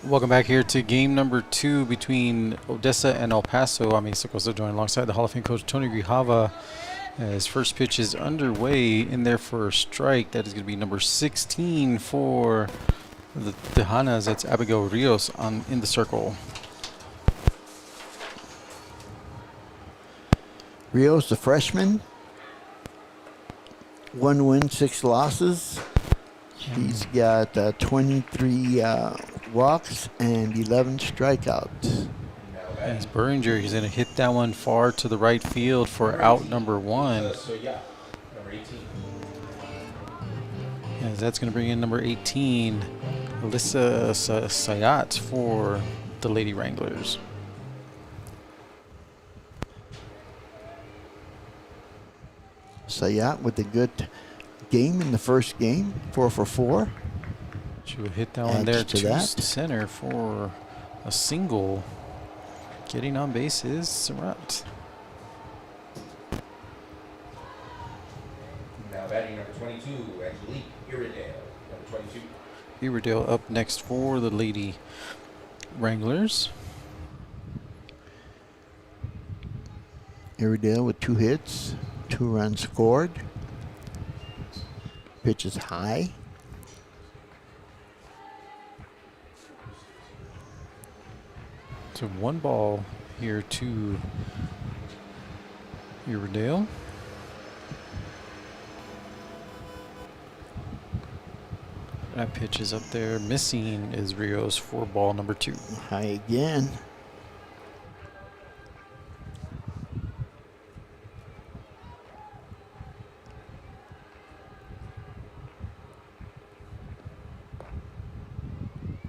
Welcome back here to game number 2 between Odessa and El Paso. I'm Asa joined alongside the Hall of Fame coach Tony Grijalva. His first pitch is underway in there for a strike. That is going to be number 16 for the Tejanas. That's Abigail Rios in the circle. Rios, the freshman, 1 win, 6 losses. She's got 23 walks and 11 strikeouts. As Beringer, he's going to hit that one far to the right field for out number 1. As that's going to bring in number 18, Alyssa Sayat for the Lady Wranglers. Sayat with a good game in the first game, 4 for 4. She would hit that one there to center for a single. Getting on base is Surratt. Now batting number 22, Angelique Iredale, number 22. Iredale up next for the Lady Wranglers. Iredale with 2 hits, 2 runs scored. Pitch is high. So 1 ball here to Iredale. That pitch is up there. Missing is Rios for ball number 2. High again.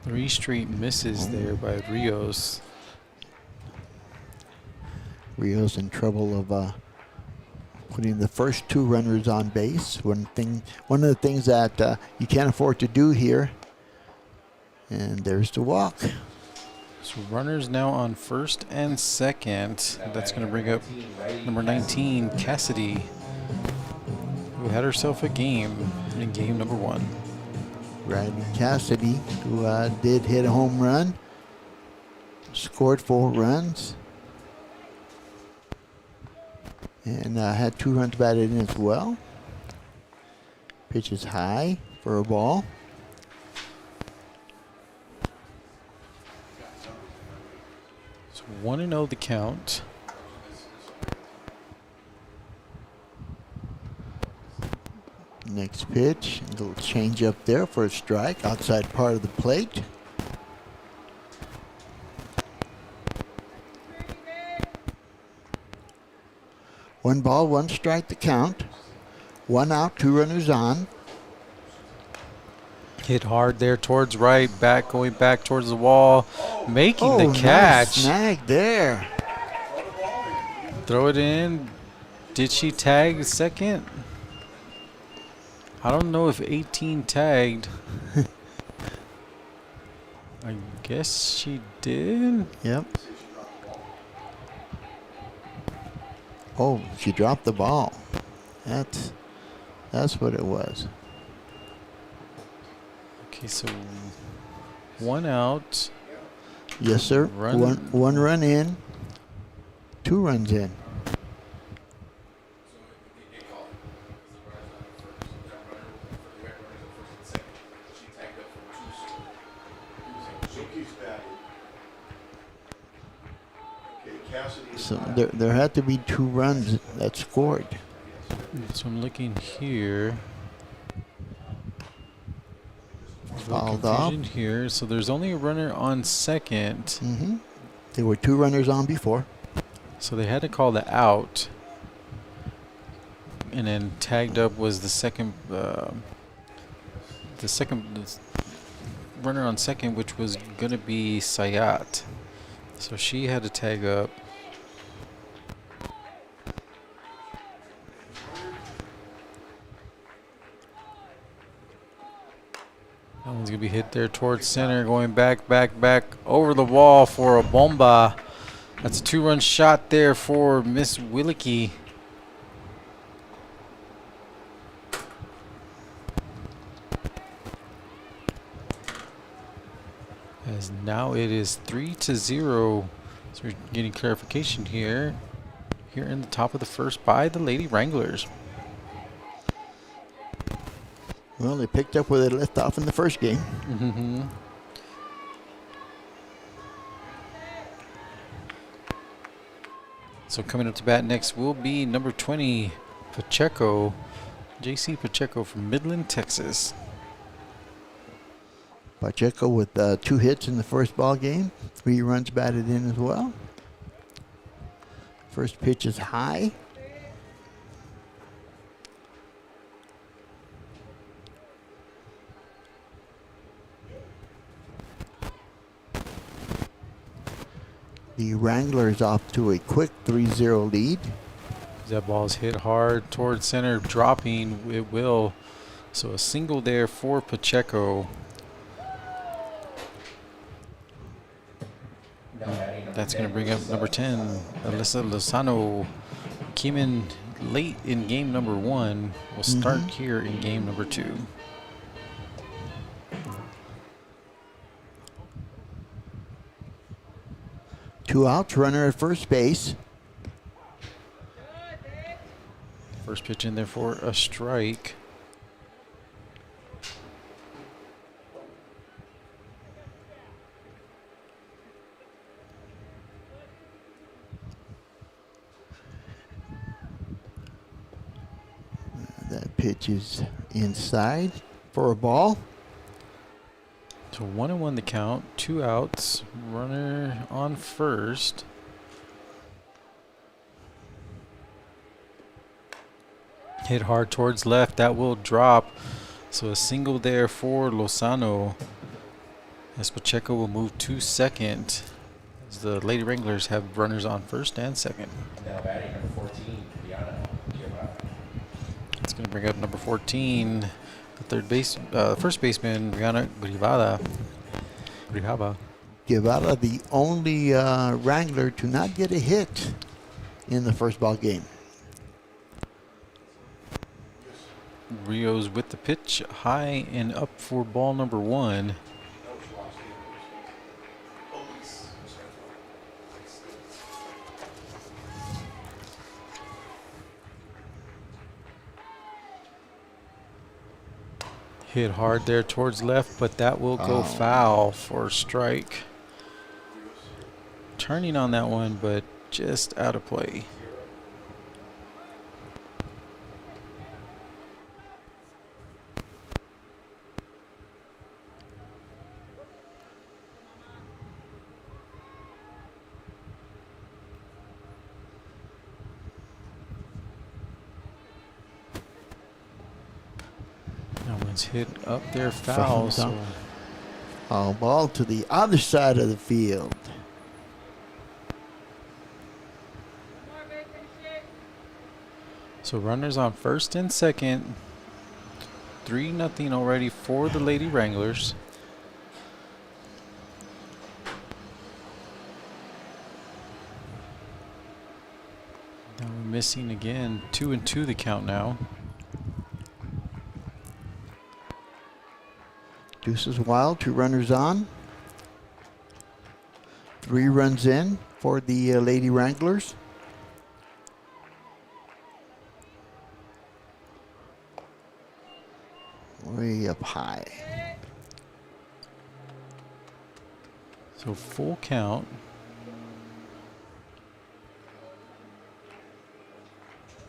Three straight misses there by Rios. Rios in trouble of putting the first 2 runners on base. One of the things that you can't afford to do here. And there's the walk. So runners now on first and second. That's going to bring up number 19, Cassidy, who had herself a game in game number 1. Riley Cassidy, who did hit a home run, scored 4 runs, and had 2 runs batted in as well. Pitch is high for a ball. So 1-0 the count. Next pitch, a little change up there for a strike, outside part of the plate. One ball, 1 strike to count. 1 out, 2 runners on. Hit hard there towards right, going back towards the wall, making the catch. Nice snag there. Throw it in. Did she tag second? I don't know if 18 tagged. I guess she did. Yep. Oh, she dropped the ball. That's what it was. Okay, so 1 out. Yes, sir. One run in, 2 runs in. So there had to be 2 runs that scored. So I'm looking here. Fouled off here. So there's only a runner on second. There were 2 runners on before. So they had to call the out. And then tagged up was the second runner on second, which was going to be Sayat. So she had to tag up. That one's going to be hit there towards center, going back over the wall for a bomba. That's a 2-run shot there for Miss Willicke. As now it is 3-0. So we're getting clarification here in the top of the first by the Lady Wranglers. Well, they picked up where they left off in the first game. Mm-hmm. So coming up to bat next will be number 20, Pacheco, J.C. Pacheco from Midland, Texas. Pacheco with 2 hits in the first ball game. 3 runs batted in as well. First pitch is high. The Wranglers off to a quick 3-0 lead. That ball's hit hard towards center, dropping. It will. So a single there for Pacheco. That's going to bring up number 10, Alyssa Lozano. Came in late in game number 1. Will start here in game number 2. Two outs, runner at first base. First pitch in there for a strike. That pitch is inside for a ball. So 1-1 the count, 2 outs, runner on first. Hit hard towards left, that will drop. So a single there for Lozano. As Pacheco will move to second. As the Lady Wranglers have runners on first and second. Now batting number 14, Tejana. It's going to bring up number 14, the first baseman, Rihanna Grihava. Guevara, the only Wrangler to not get a hit in the first ball game. Rios with the pitch, high and up for ball number 1. Hit hard there towards left, but that will go foul for a strike. Turning on that one, but just out of play. That one's hit up there foul. So Foul ball to the other side of the field. So runners on first and second. 3-0 already for the Lady Wranglers. Now we're missing again. 2-2 the count now. Deuces wild, 2 runners on. 3 runs in for the Lady Wranglers. Way up high. So full count.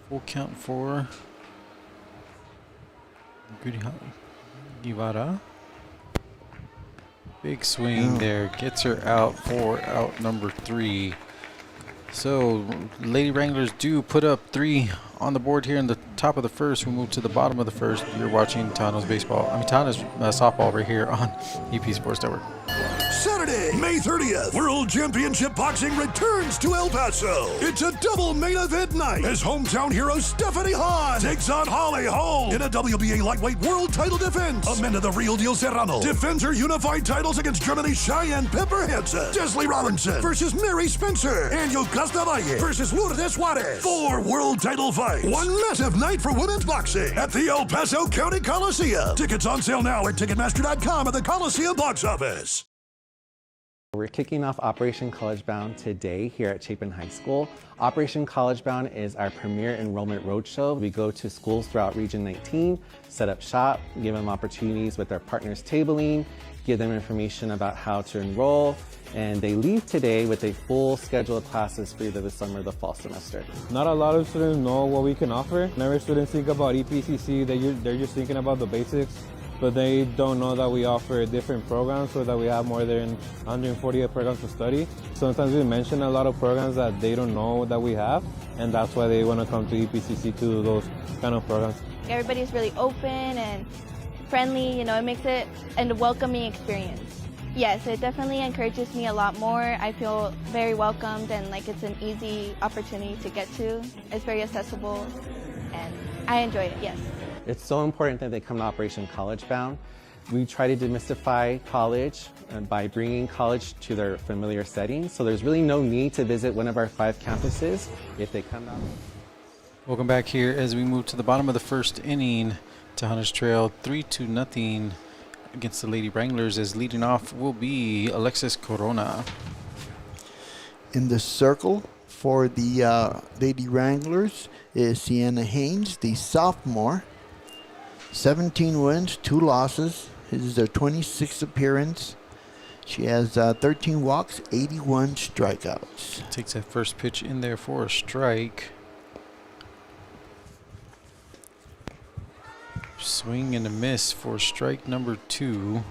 Full count for Guevara. Big swing there. Gets her out for out number 3. So Lady Wranglers do put up 3 on the board here in the top of the first. We move to the bottom of the first. You're watching Tano's softball right here on EP Sports Network. Saturday, May 30th, World Championship Boxing returns to El Paso. It's a double main event night as hometown hero Stephanie Hahn takes on Holly Holm in a WBA lightweight world title defense. Amanda the Real Deal Serrano defends her unified titles against Germany's Cheyenne Pepper Hansen. Jeslie Robinson versus Mary Spencer. And Yocasta Valle versus Lourdes Juarez. 4 world title fights. One massive night for women's boxing at the El Paso County Coliseum. Tickets on sale now at Ticketmaster.com at the Coliseum box office. We're kicking off Operation College Bound today here at Chapin High School. Operation College Bound is our premier enrollment roadshow. We go to schools throughout Region 19, set up shop, give them opportunities with our partners tabling, give them information about how to enroll, and they leave today with a full schedule of classes for either the summer or the fall semester. Not a lot of students know what we can offer. Whenever students think about EPCC, they're just thinking about the basics, but they don't know that we offer different programs, so that we have more than 148 programs to study. Sometimes we mention a lot of programs that they don't know that we have, and that's why they want to come to EPCC to do those kind of programs. Everybody's really open and friendly, you know, it makes it a welcoming experience. Yes, it definitely encourages me a lot more. I feel very welcomed and like it's an easy opportunity to get to. It's very accessible and I enjoy it, yes. It's so important that they come to Operation College Bound. We try to demystify college by bringing college to their familiar settings, so there's really no need to visit one of our 5 campuses if they come down. Welcome back here as we move to the bottom of the first inning. Tejanas trail 3-0 against the Lady Wranglers, as leading off will be Alexis Corona. In the circle for the Lady Wranglers is Sienna Haynes, the sophomore. 17 wins, 2 losses. This is her 26th appearance. She has 13 walks, 81 strikeouts. Takes that first pitch in there for a strike. Swing and a miss for strike number 2.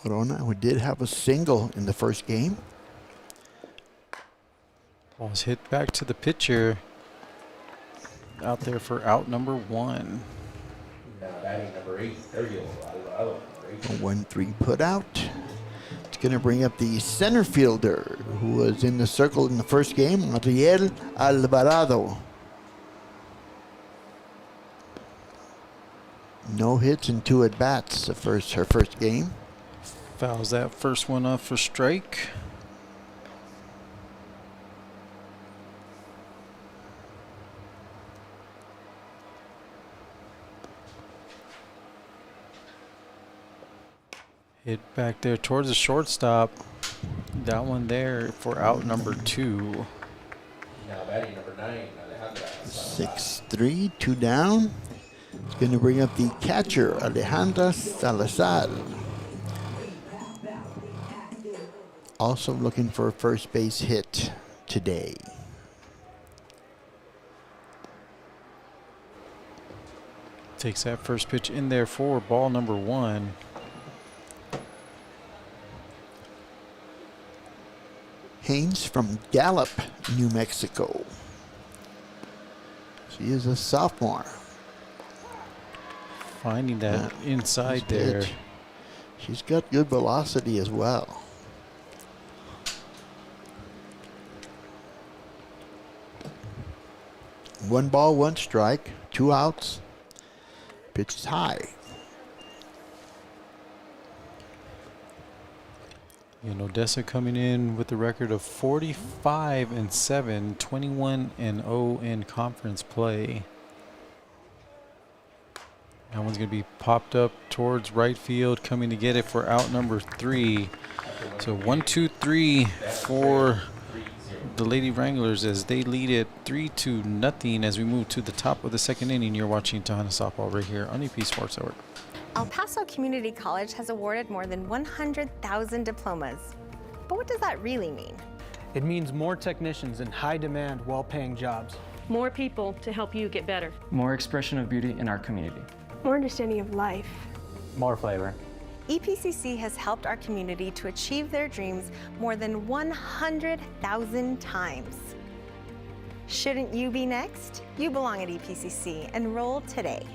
Corona, who did have a single in the first game. Ball's hit back to the pitcher. Out there for out number 1. Now batting number 8, Ariel Alvarado. A 1-3 put out. It's going to bring up the center fielder who was in the circle in the first game, Ariel Alvarado. No hits and 2 at bats. Her first game. Fouls that first one off for strike. Hit back there towards the shortstop. That one there for out number 2. Now batting number 9, Alejandra. 6-3, 2 down. It's going to bring up the catcher, Alejandra Salazar. Also looking for a first base hit today. Takes that first pitch in there for ball number 1. Haynes from Gallup, New Mexico. She is a sophomore. Finding that inside She's there. good. She's got good velocity as well. One ball, 1 strike, 2 outs. Pitch is high. And Odessa coming in with a record of 45-7, 21-0 in conference play. That one's going to be popped up towards right field, coming to get it for out number 3. So 1-2-3 for the Lady Wranglers as they lead it 3-0 as we move to the top of the second inning. You're watching Tejanas softball right here on EP Sports Network. El Paso Community College has awarded more than 100,000 diplomas. But what does that really mean? It means more technicians in high-demand, well-paying jobs. More people to help you get better. More expression of beauty in our community. More understanding of life. More flavor. EPCC has helped our community to achieve their dreams more than 100,000 times. Shouldn't you be next? You belong at EPCC. Enroll today.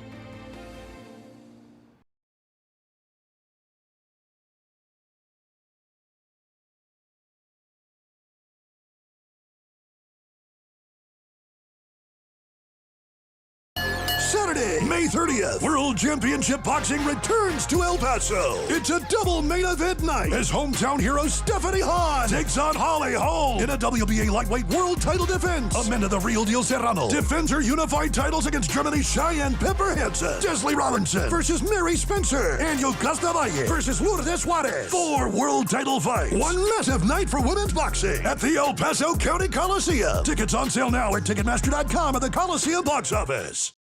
Saturday, May 30th, World Championship Boxing returns to El Paso. It's a double main event night as hometown hero Stephanie Hahn takes on Holly Holm in a WBA lightweight world title defense. Amanda the Real Deal Serrano defends her unified titles against Germany's Cheyenne Pepper Hansen. Desley Robinson versus Mary Spencer. And Yocasta Valle versus Lourdes Suarez. 4 world title fights. One massive night for women's boxing at the El Paso County Coliseum. Tickets on sale now at Ticketmaster.com at the Coliseum box office.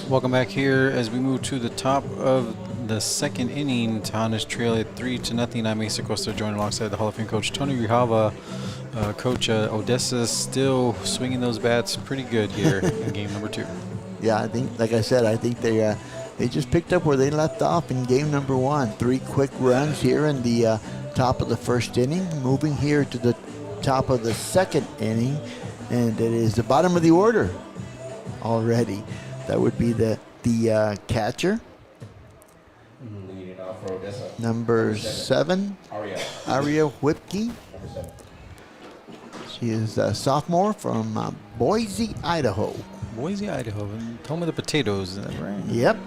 Welcome back here as we move to the top of the second inning. Tejanas trail at 3-0. I'm Mesa Costa, joined alongside the Hall of Fame coach Tony Grijalva. Coach, Odessa still swinging those bats pretty good here in game number 2. Yeah, I think, like I said, I think they just picked up where they left off in game number 1. 3 quick runs here in the top of the first inning, moving here to the top of the second inning, and it is the bottom of the order already. That would be the catcher, Leading off for Odessa. number 7, Aria Whipke. She is a sophomore from Boise, Idaho. Boise, Idaho, and home of the potatoes, is that right? Yep.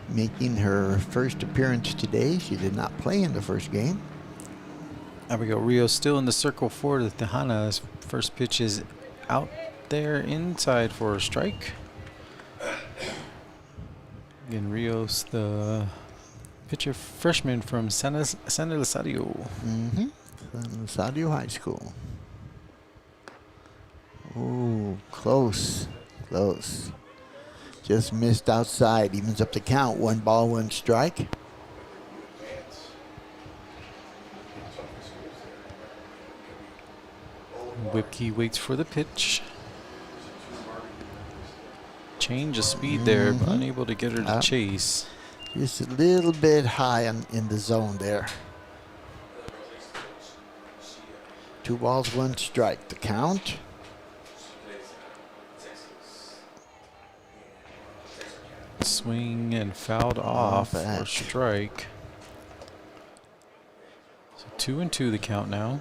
Making her first appearance today. She did not play in the first game. There we go. Rio still in the circle for the Tejanas. First pitch is out there inside for a strike. Again, Rios, the pitcher freshman from San Elizario. Mm-hmm. San Elizario High School. Ooh, close. Close. Just missed outside. Evens up the count. 1 ball, 1 strike. Whipke waits for the pitch. Change of speed there, but unable to get her to chase. Just a little bit high in the zone there. 2 balls, 1 strike. The count. Swing and fouled off for a strike. So 2-2 the count now.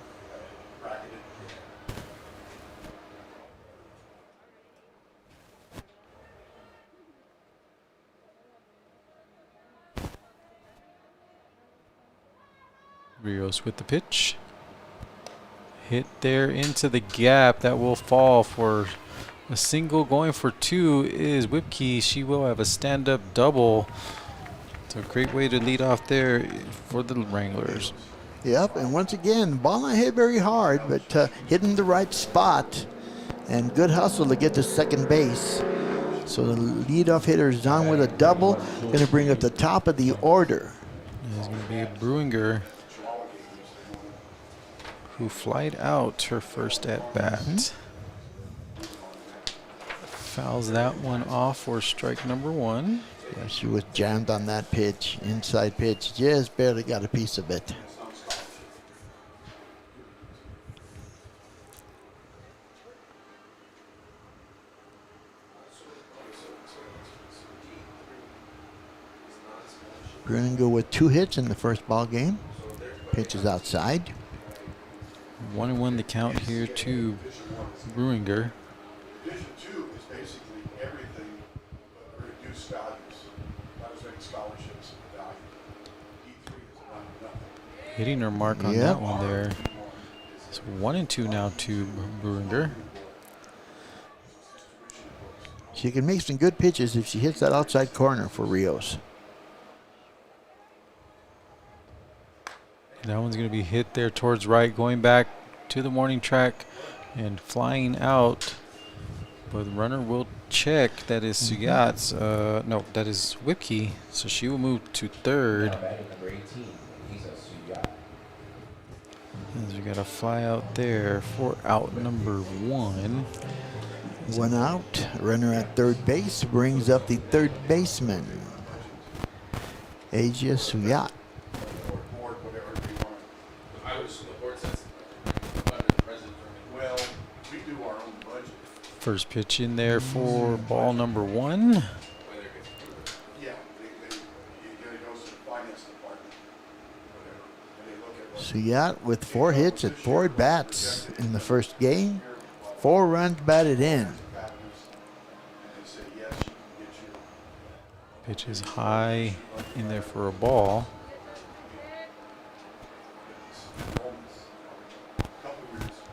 Rios with the pitch. Hit there into the gap. That will fall for a single. Going for 2 is Whipke. She will have a stand-up double. It's a great way to lead off there for the Wranglers. Yep, and once again, ball not hit very hard, but hit in the right spot. And good hustle to get to second base. So the leadoff hitter is on with a double. Going to bring up the top of the order. It's going to be a Bruinger who flied out her first at-bat. Fouls that one off for strike number 1. Yeah, she was jammed on that pitch, inside pitch. Just barely got a piece of it. Bruninger with 2 hits in the first ball game. Pitch is outside. 1-1 the count here to Bruinger. Division 2 is basically everything but reduced values. Not as many scholarships and value. D3 is not nothing. Hitting her mark on that one there. It's 1-2 now to Bruinger. She can make some good pitches if she hits that outside corner for Rios. That one's going to be hit there towards right, going back to the morning track and flying out. But the runner will check. That is Suyat's. No, that is Whipke. So she will move to third. Now batting number 18, Lisa Suyat. As we got a fly out there for out number 1. 1 out. Runner at third base brings up the third baseman, Asia Suyat. Well, we do our own budget. First pitch in there for ball number 1. Yeah, it goes to the finance department. Whatever. And they look at Suyat with 4 hits at 4 at-bats in the first game. 4 runs batted in. Pitch is high in there for a ball.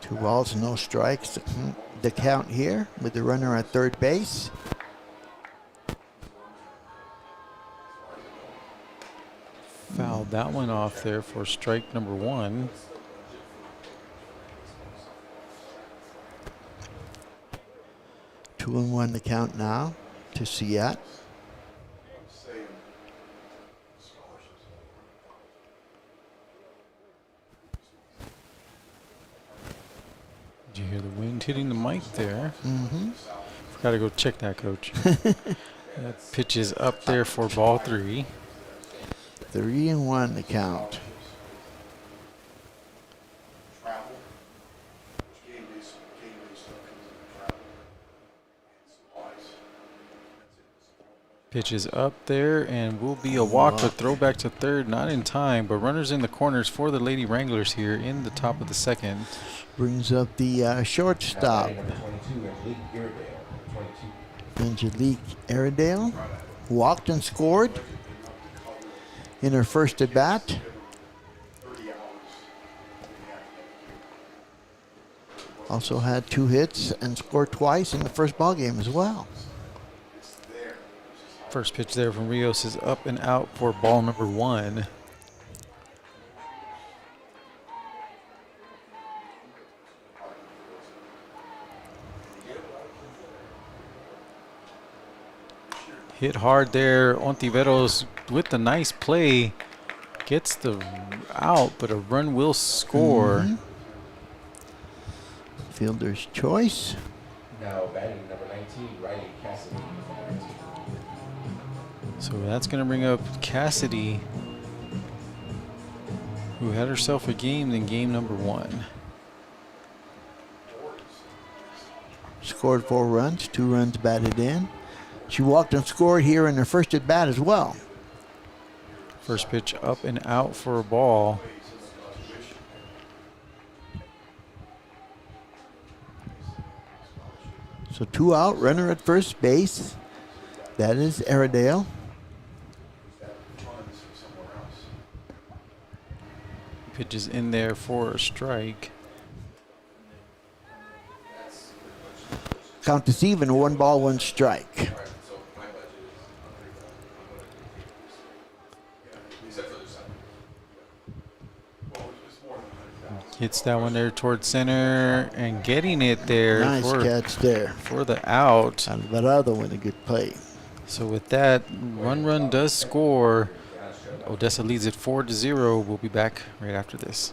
Two balls, no strikes. The count here with the runner at third base. Fouled that one off there for strike number 1. Two and one the count now to Siat. Did you hear the wind hitting the mic there? Mm-hmm. Got to go check that, Coach. That pitch is up there for ball 3. 3-1 the count. Pitch is up there and will be a walk, but throw back to third, not in time. But runners in the corners for the Lady Wranglers here in the top of the second. Brings up the shortstop. Angelique Airedale walked and scored in her first at bat. Also had 2 hits and scored twice in the first ball game as well. First pitch there from Rios is up and out for ball number 1. Hit hard there. Ontiveros with the nice play gets the out, but a run will score. Mm-hmm. Fielder's choice. Now batting number 19, Riley Cassidy. So that's going to bring up Cassidy, who had herself a game in game number 1. Scored 4 runs, 2 runs batted in. She walked and scored here in her first at bat as well. First pitch up and out for a ball. So 2 out, runner at first base. That is Airedale. Pitch is in there for a strike. Count is even, 1 ball, 1 strike. Hits that one there towards center and getting it there. Nice catch there for the out. Alvarado with a good play. So with that, run does score. Odessa leads it 4-0. We'll be back right after this.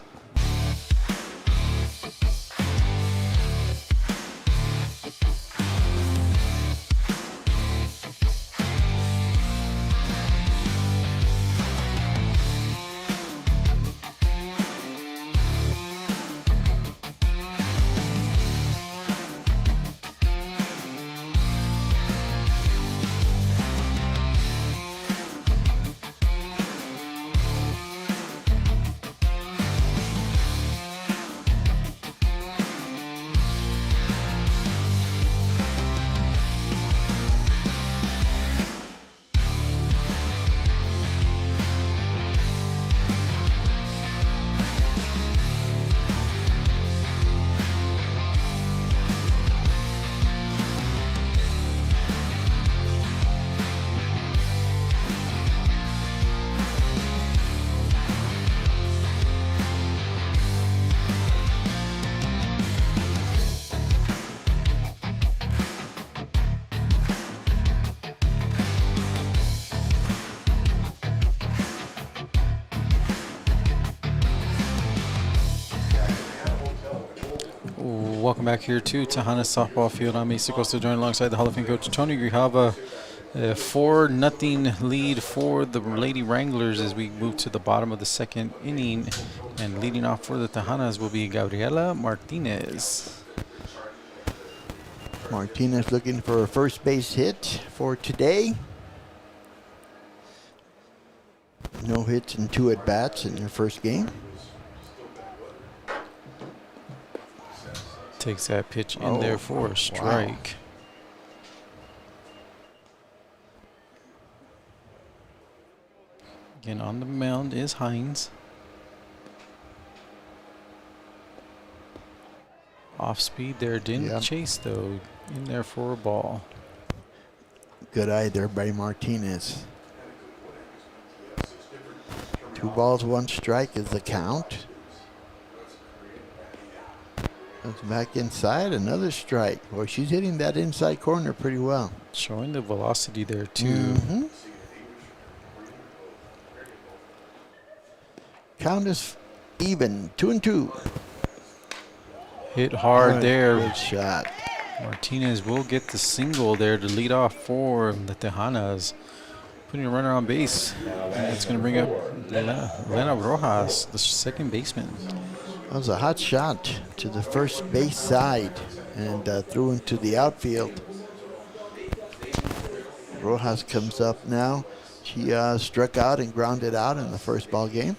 Welcome back here to Tejanas softball field. I'm Asa Costa, joined alongside the Hall of Fame coach Tony Grijalva. 4-0 lead for the Lady Wranglers as we move to the bottom of the second inning. And leading off for the Tejanas will be Gabriela Martinez. Martinez looking for a first base hit for today. No hits and 2 at bats in their first game. Takes that pitch in there for a strike. Again, on the mound is Hines. Off speed there, didn't chase though. In there for a ball. Good eye there by Martinez. 2 balls, 1 strike is the count. Comes back inside, another strike. Boy, she's hitting that inside corner pretty well. Showing the velocity there too. Mm-hmm. Count is even, 2-2. Hit hard there. Good shot. Martinez will get the single there to lead off for the Tejanas. Putting a runner on base. And it's going to bring up Lena Rojas, the second baseman. That was a hot shot to the first base side and threw into the outfield. Rojas comes up now. She struck out and grounded out in the first ball game.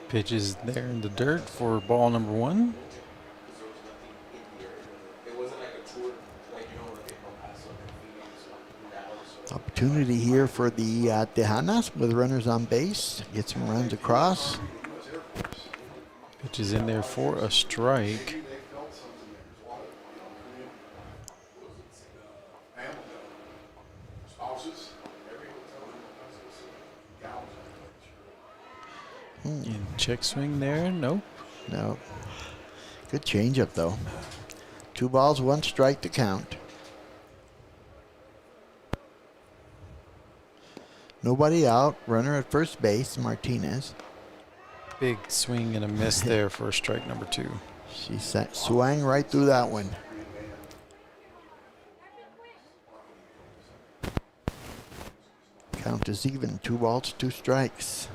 Pitches there in the dirt for ball number 1. Opportunity here for the Tejanas with runners on base. Get some runs across. Pitches in there for a strike. In check swing there, nope. No. Good changeup though. 2 balls, 1 strike to count. Nobody out. Runner at first base, Martinez. Big swing and a miss there for strike number 2. She swung right through that one. Count is even. 2 balls, 2 strikes.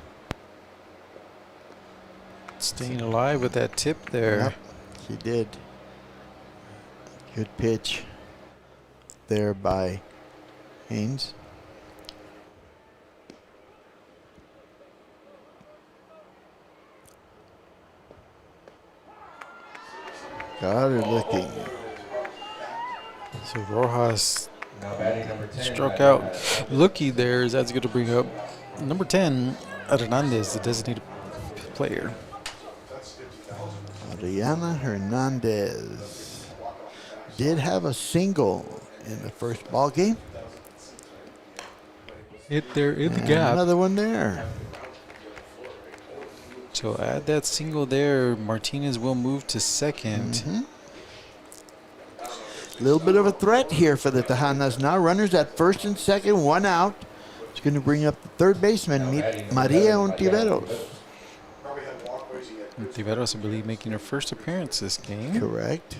Staying alive with that tip there. Yep, she did. Good pitch there by Haynes. Got her looking. So Rojas struck out. Looky there, as that's going to bring up number 10, Hernandez, the designated player. Adriana Hernandez did have a single in the first ball game. Hit there in the gap. Another one there. So add that single there. Martinez will move to second. A little bit of a threat here for the Tejanas now. Runners at first and second, 1 out. It's going to bring up the third baseman, Maria Ontiveros. Ontiveros, I believe, making her first appearance this game. Correct.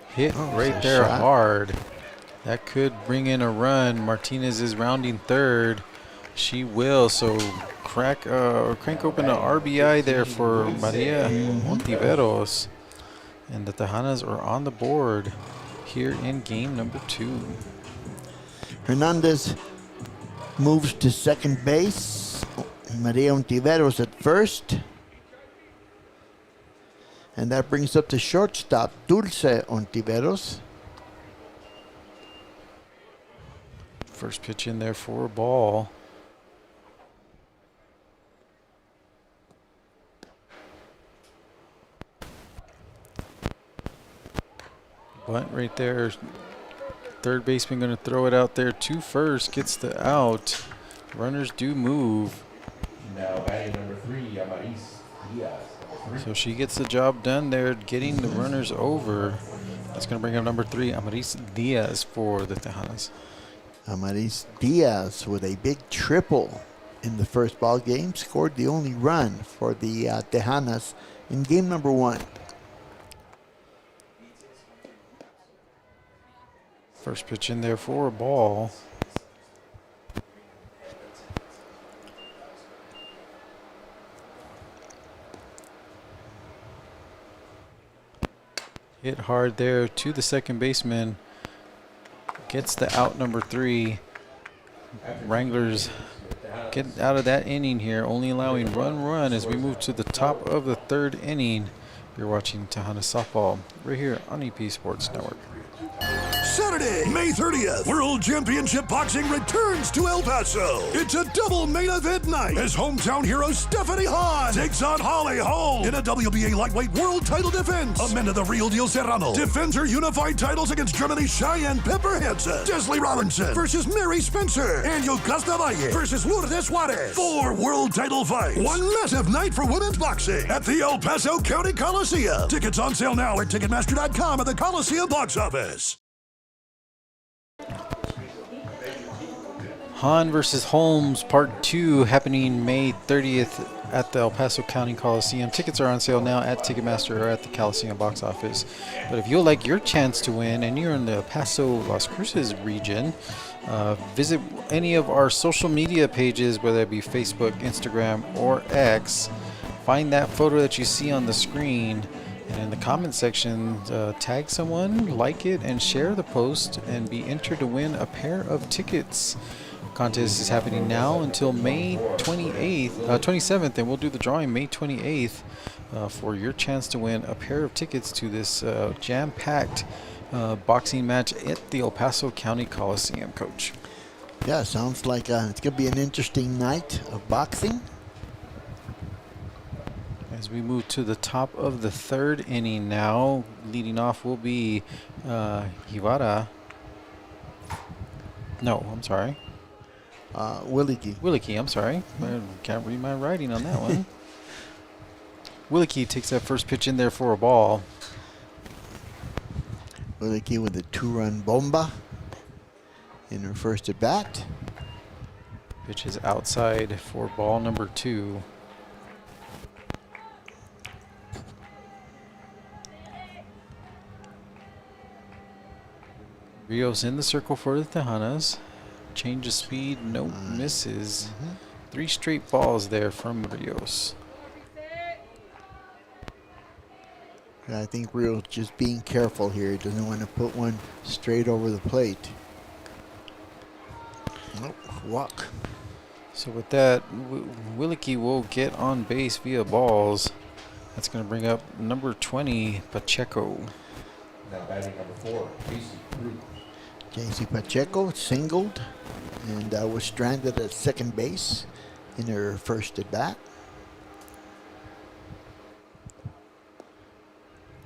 Hit right there hard. That could bring in a run. Martinez is rounding third. She will, so crank open an RBI there for Maria Ontiveros. And the Tejanas are on the board here in game number 2. Hernandez moves to second base. Maria Ontiveros at first. And that brings up the shortstop, Dulce Ontiveros. First pitch in there for a ball. Bunt right there. Third baseman going to throw it out there to first. Gets the out. Runners do move. Now batting number 3, Amaris Diaz. So she gets the job done there, getting the runners over. That's going to bring up number 3, Amaris Diaz for the Tejanas. Amaris Diaz with a big triple in the first ball game. Scored the only run for the Tejanas in game number 1. First pitch in there for a ball. Hit hard there to the second baseman. Gets the out number 3. Wranglers get out of that inning here, only allowing run as we move to the top of the 3rd inning. You're watching Tejana Softball right here on EP Sports Network. Saturday, May 30th, World Championship Boxing returns to El Paso. It's a double main event night as hometown hero Stephanie Hahn takes on Holly Holm in a WBA lightweight world title defense. Amanda the Real Deal Serrano defends her unified titles against Germany's Cheyenne Pepper Hansen. Desley Robinson versus Mary Spencer. And Yocasta Valle versus Lourdes Juarez. 4 world title fights. One massive night for women's boxing at the El Paso County Coliseum. Tickets on sale now at Ticketmaster.com at the Coliseum box office. Han versus Holmes Part 2 happening May 30th at the El Paso County Coliseum. Tickets are on sale now at Ticketmaster or at the Coliseum box office. But if you'd like your chance to win and you're in the El Paso Las Cruces region, visit any of our social media pages, whether it be Facebook, Instagram, or X. Find that photo that you see on the screen, and in the comment section, tag someone, like it, and share the post, and be entered to win a pair of tickets. Contest is happening now until May 27th, and we'll do the drawing May 28th for your chance to win a pair of tickets to this jam-packed boxing match at the El Paso County Coliseum, Coach. Yeah, sounds like it's going to be an interesting night of boxing. As we move to the top of the 3rd inning now, leading off will be Hivara. No, I'm sorry. Williki, I'm sorry. I can't read my writing on that one. Williki takes that first pitch in there for a ball. Williki with a 2-run bomba in her first at bat. Pitch is outside for ball number 2. Rios in the circle for the Tejanas. Change of speed, no misses. 3 straight balls there from Rios. I think Rios just being careful here. He doesn't want to put one straight over the plate. Nope, walk. So with that, Williki will get on base via balls. That's going to bring up number 20, Pacheco. Now batting number 4, Casey Cruz. JC Pacheco singled and was stranded at second base in her first at bat.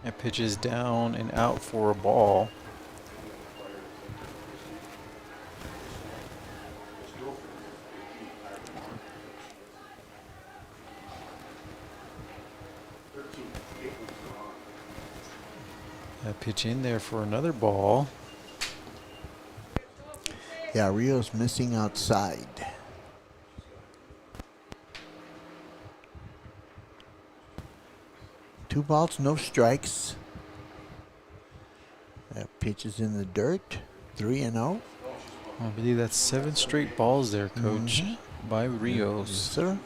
That pitch is down and out for a ball. That pitch in there for another ball. Yeah, Rio's missing outside. Two balls, no strikes. That pitch is in the dirt. 3-0. I believe that's 7 straight balls there, Coach, by Rios. Yes, sir.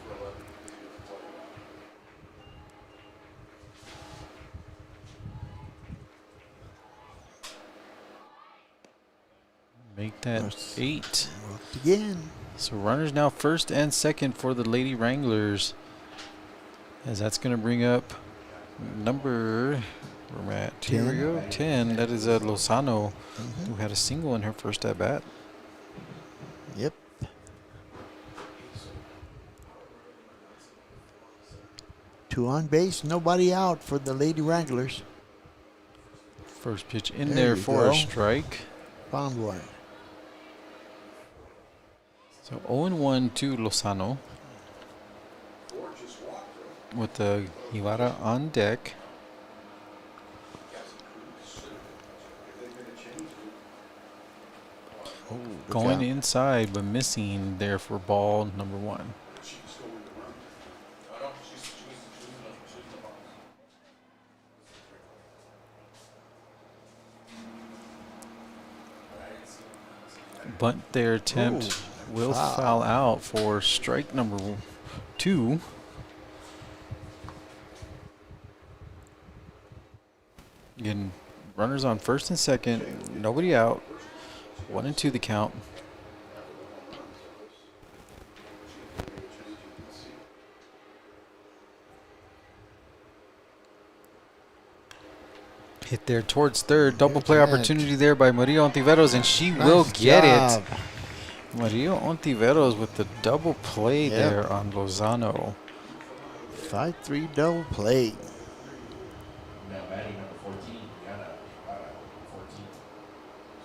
Make that 8. Worked again. So runners now first and second for the Lady Wranglers. As that's going to bring up number, where we're at, 10. Here we go, 10. That is Lozano, who had a single in her first at bat. Yep. Two on base, nobody out for the Lady Wranglers. First pitch in There there you for go. a strike. Found one. So 0-1 to Lozano. With the Ibarra on deck. Going out. inside, but missing there for ball number 1. Bunt their attempt will foul out for strike number 2. Again, runners on first and second, nobody out. 1-2 the count. Hit there towards third. Double play at that. opportunity there by Maria Ontiveros, and she will get it. Maria Ontiveros with the double play there on Lozano. 5-3 double play. Now batting number 14, Yana, 14.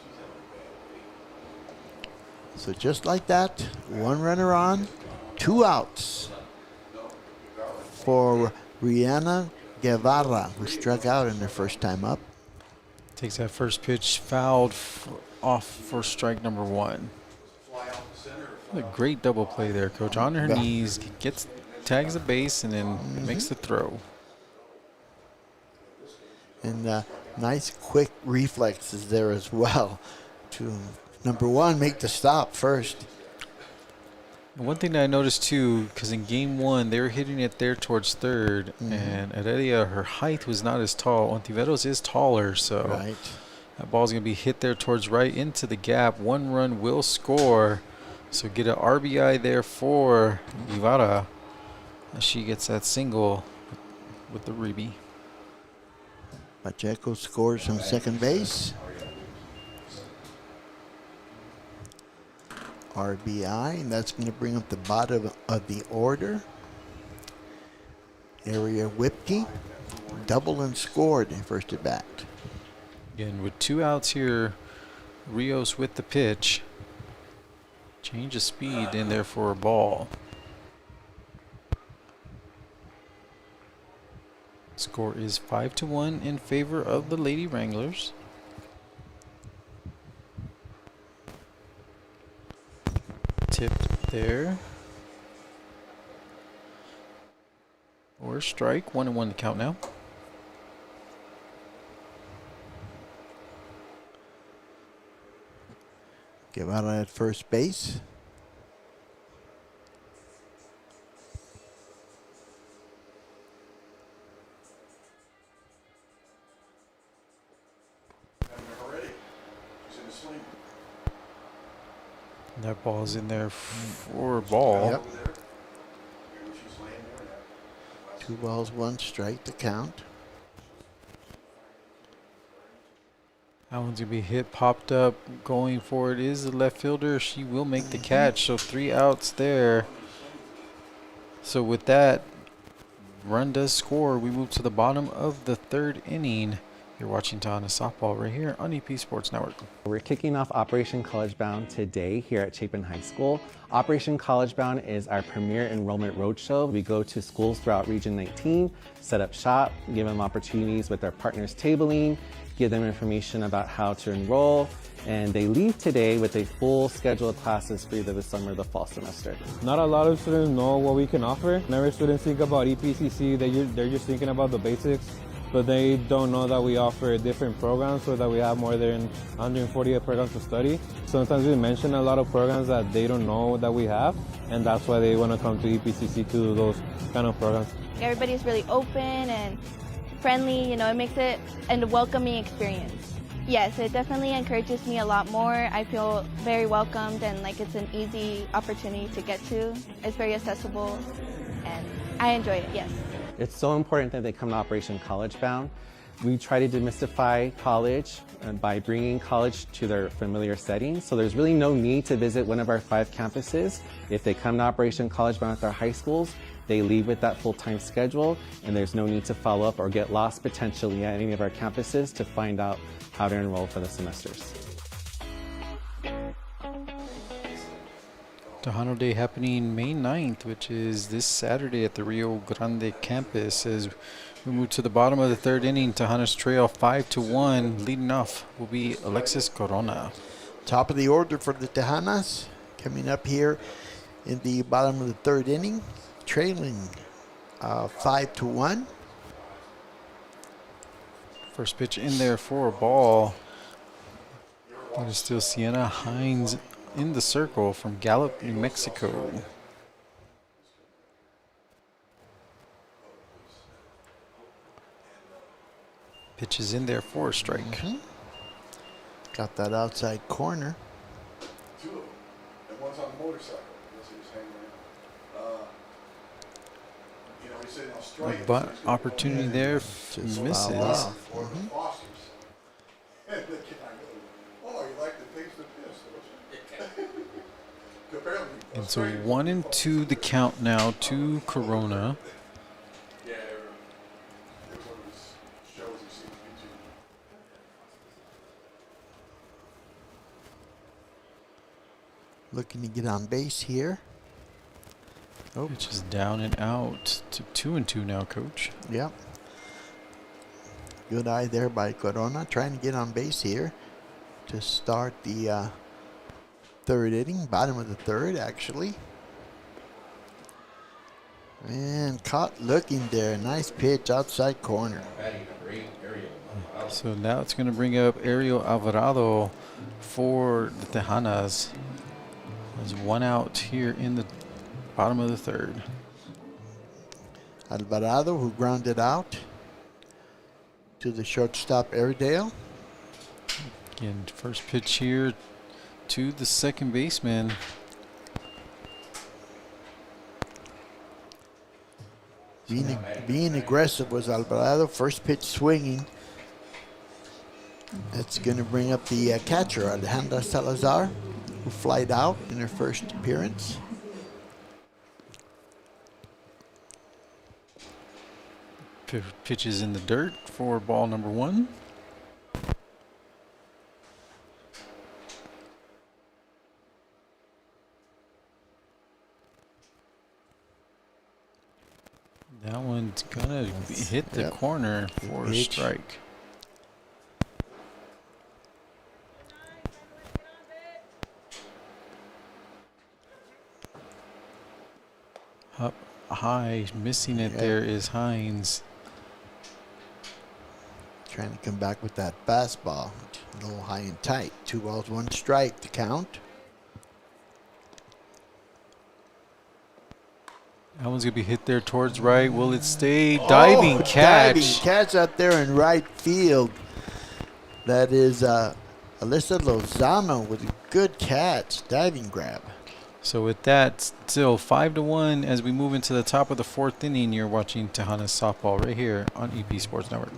She's having a bad week. So just like that, one runner on, 2 outs for Rihanna Guevara, who struck out in her first time up. Takes that first pitch, fouled off for strike number 1. A great double play there, Coach. On her knees, tags the base, and then makes the throw. And nice quick reflexes there as well to, number 1, make the stop first. One thing that I noticed too, because in game 1 they were hitting it there towards third, and Heredia, her height was not as tall. Ontiveros is taller, so that ball's gonna be hit there towards right into the gap. 1 run will score, so get an RBI there for Guevara. She gets that single with the ribby. Pacheco scores from second base. RBI, and that's going to bring up the bottom of the order. Area Whipke, double and scored in first at bat. Again, with 2 outs here, Rios with the pitch. Change of speed in there for a ball. Score is 5-1 in favor of the Lady Wranglers. Tipped there. Or strike. 1-1 to count now. Guevara at first base. That ball's in there for a ball. Yep. 2 balls, 1 strike to count. That one's going to be hit, popped up, going for it is the left fielder. She will make the catch, so 3 outs there. So with that, run does score. We move to the bottom of the 3rd inning. You're watching Tejanas Softball right here on EP Sports Network. We're kicking off Operation College Bound today here at Chapin High School. Operation College Bound is our premier enrollment roadshow. We go to schools throughout Region 19, set up shop, give them opportunities with our partners tabling, give them information about how to enroll, and they leave today with a full schedule of classes for either the summer or the fall semester. Not a lot of students know what we can offer. Whenever students think about EPCC, they're just thinking about the basics, but they don't know that we offer different programs, so that we have more than 148 programs to study. Sometimes we mention a lot of programs that they don't know that we have, and that's why they want to come to EPCC to do those kind of programs. Everybody's really open and friendly, you know, it makes it a welcoming experience. Yes, it definitely encourages me a lot more. I feel very welcomed and like it's an easy opportunity to get to. It's very accessible and I enjoy it, yes. It's so important that they come to Operation College Bound. We try to demystify college by bringing college to their familiar settings. So there's really no need to visit one of our 5 campuses. If they come to Operation College Bound at our high schools, they leave with that full-time schedule, and there's no need to follow up or get lost potentially at any of our campuses to find out how to enroll for the semesters. Tejano Day happening May 9th, which is this Saturday at the Rio Grande campus. As we move to the bottom of the 3rd inning, Tejanos trail 5-1. Leading off will be Alexis Corona. Top of the order for the Tejanas, coming up here in the bottom of the 3rd inning, trailing 5-1. First pitch in there for a ball. That is still Sienna Hines in the circle from Gallup, New Mexico. Pitch is in there for a strike. Got that outside corner. 2 of them, and one's on the motorcycle. Yes, he was hanging around. You know, he said, "I'll strike." But opportunity there Just misses. foul off. Or the Fosters. Oh, you like the taste of piss, don't you? Apparently. And so 1-2 the count now to Corona. Yeah, it was one of those shows you see on YouTube. Looking to get on base here. Oh, Which is down and out to 2-2 now, Coach. yep. Good eye there by Corona, trying to get on base here to start the third inning, bottom of the third, actually. And caught looking there. Nice pitch outside corner. Batting number 8, Ariel Alvarado. So now it's going to bring up Ariel Alvarado for the Tejanas. There's one out here in the bottom of the third. Alvarado, who grounded out to the shortstop Airedale. Again, first pitch here to the second baseman. Being aggressive was Alvarado. First pitch swinging. That's going to bring up the catcher, Alejandra Salazar, who flied out in her first appearance. Pitches in the dirt for ball number 1. That one's gonna hit the corner for a pitch. strike. Up high, missing it. There is Hines. Trying to come back with that fastball. A little high and tight. 2 balls, 1 strike to count. That one's gonna be hit there towards right. Will it stay? Diving catch. Diving catch out there in right field. That is Alyssa Lozano with a good catch. Diving grab. So with that, still 5-1 as we move into the top of the 4th inning. You're watching Tejanas softball right here on EP Sports Network.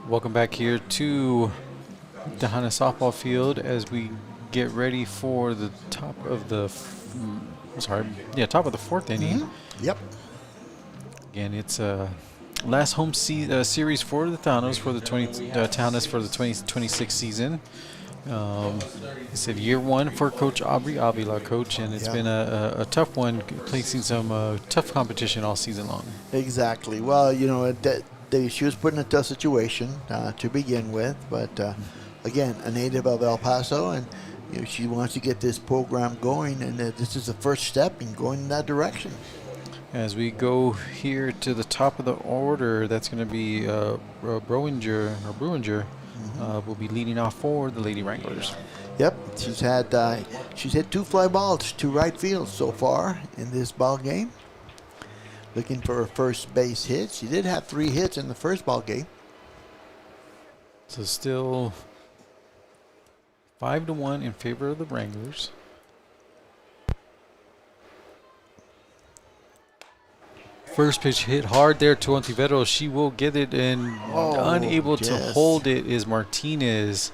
Welcome back here to Tejanas softball field as we get ready for the top of the top of the 4th inning. Yep. Again, it's last home series for the Tejanas for the 2026 season. I said year 1 for Coach Aubrey Avila, Coach, and it's been a tough one, facing some tough competition all season long. Exactly. Well, you know, she was put in a tough situation to begin with, but again, a native of El Paso, and you know, she wants to get this program going, and this is the first step in going in that direction. As we go here to the top of the order, that's going to be Bruinger will be leading off for the Lady Wranglers. Yep, she's hit 2 fly balls to right field so far in this ball game. Looking for her first base hit. She did have 3 hits in the first ball game. So still 5-1 in favor of the Wranglers. First pitch hit hard there to Ontiveros. She will get it, and unable to hold it is Martinez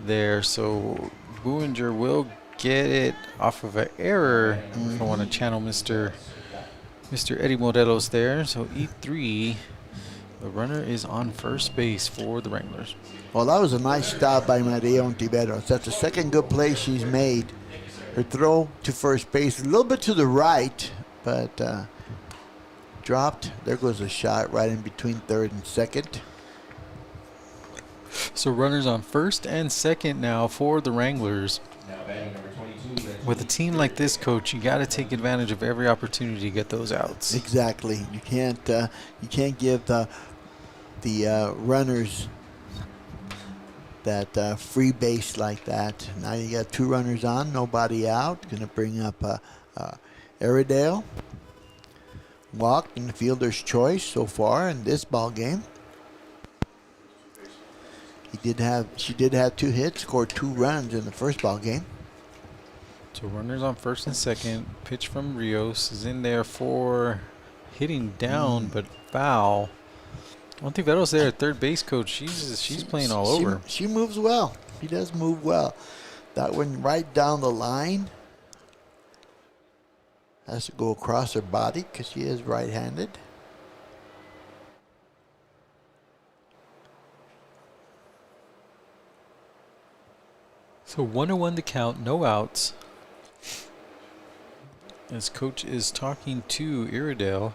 there. So Buinger will get it off of an error. If I want to channel Mr. Eddie Morelos there. So E3, the runner is on first base for the Wranglers. Well, that was a nice stop by Maria Ontiveros. That's the second good play she's made. Her throw to first base, a little bit to the right, but dropped. There goes a shot right in between third and second. So runners on first and second now for the Wranglers. Now batting number 22. With a team like this, Coach, you got to take advantage of every opportunity to get those outs. Exactly. You can't give the runners that free base like that. Now you got 2 runners on, nobody out. Going to bring up Airedale. Walked in the fielder's choice so far in this ball game. She did have 2 hits, scored 2 runs in the first ball game. So runners on first and second. Pitch from Rios is in there for hitting down, but foul. Ontiveros there at third base, Coach. She's playing all over. She moves well. She does move well. That one right down the line. Has to go across her body because she is right-handed. So 1-1 the count, no outs. As Coach is talking to Iredale.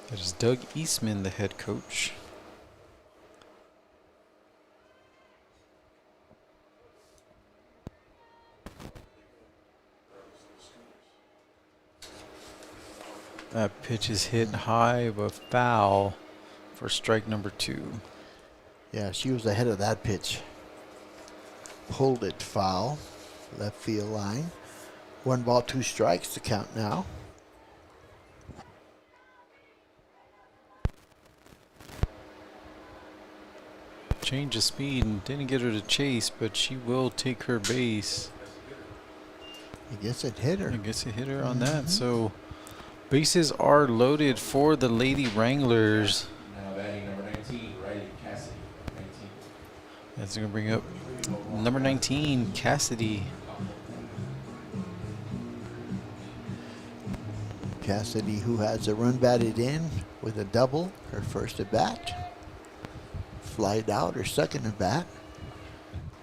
That is Doug Eastman, the head coach. That pitch is hit high, but foul for strike number 2. Yeah, she was ahead of that pitch. Pulled it foul, left field line. 1 ball, 2 strikes to count now. Change of speed and didn't get her to chase, but she will take her base. I guess it hit her. I guess it hit her on that. So bases are loaded for the Lady Wranglers. Now batting number 19, Riley Cassidy. 19. That's going to bring up number 19, Cassidy. Cassidy, who has a run batted in with a double, her first at bat. Flied out, her second at bat.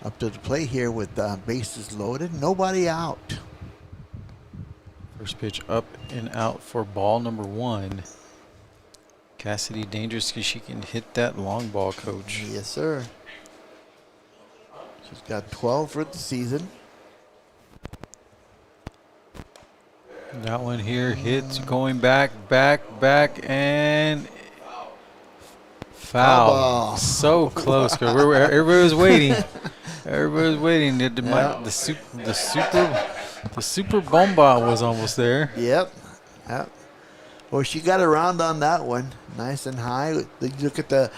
Up to the plate here with bases loaded, nobody out. First pitch up and out for ball number 1. Cassidy dangerous because she can hit that long ball, Coach. Yes, sir. She's got 12 for the season. That one here hits going back, and foul. Ball. So close. 'Cause everybody was waiting. Everybody was waiting. The super bomba was almost there. Yep. Well, she got around on that one, nice and high. Look at the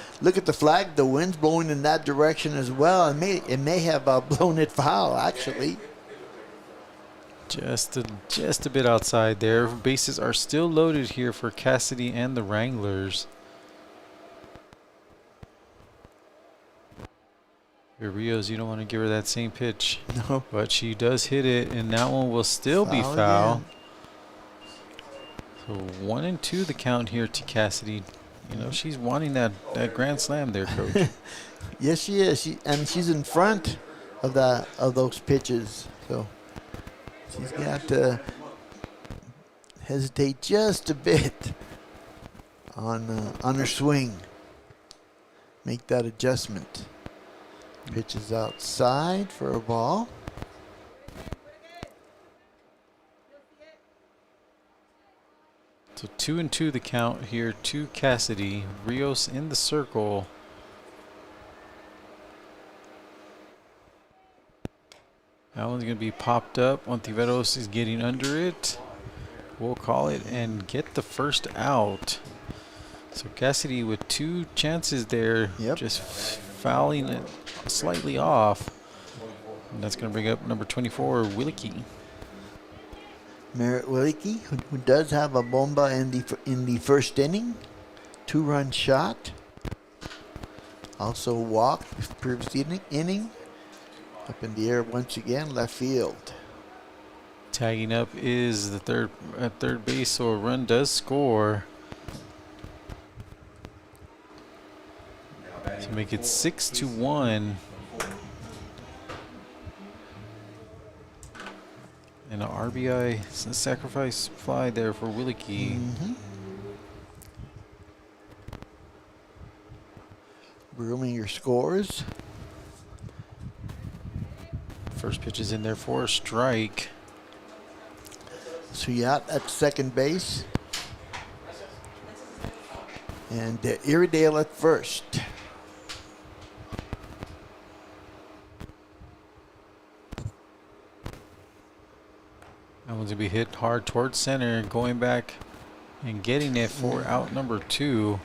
flag. The wind's blowing in that direction as well. It may have blown it foul actually. Just a bit outside there. Bases are still loaded here for Cassidy and the Wranglers. Here, Rios, you don't want to give her that same pitch. No. But she does hit it, and that one will still be Foul foul. So 1-2 the count here to Cassidy. You know, she's wanting that grand slam there, Coach. Yes, she is. She's in front of those pitches. So she's got to hesitate just a bit on her swing. Make that adjustment. Pitches outside for a ball. So 2-2 the count here to Cassidy. Rios in the circle. That one's going to be popped up. Ontiveros is getting under it. We'll call it and get the first out. So Cassidy with 2 chances there. Yep. Just fouling it slightly off. And that's going to bring up number 24, Willicke. Merritt Willicke, who does have a bomba in the first inning. 2-run shot. Also walked previous inning. Up in the air once again, left field. Tagging up is the third base, so a run does score. To make it 6-1. And an RBI sacrifice fly there for Willicke. Grooming your scores. First pitch is in there for a strike. Suyat at second base. And Iredale at first. That one's going to be hit hard towards center, going back and getting it for out number 2.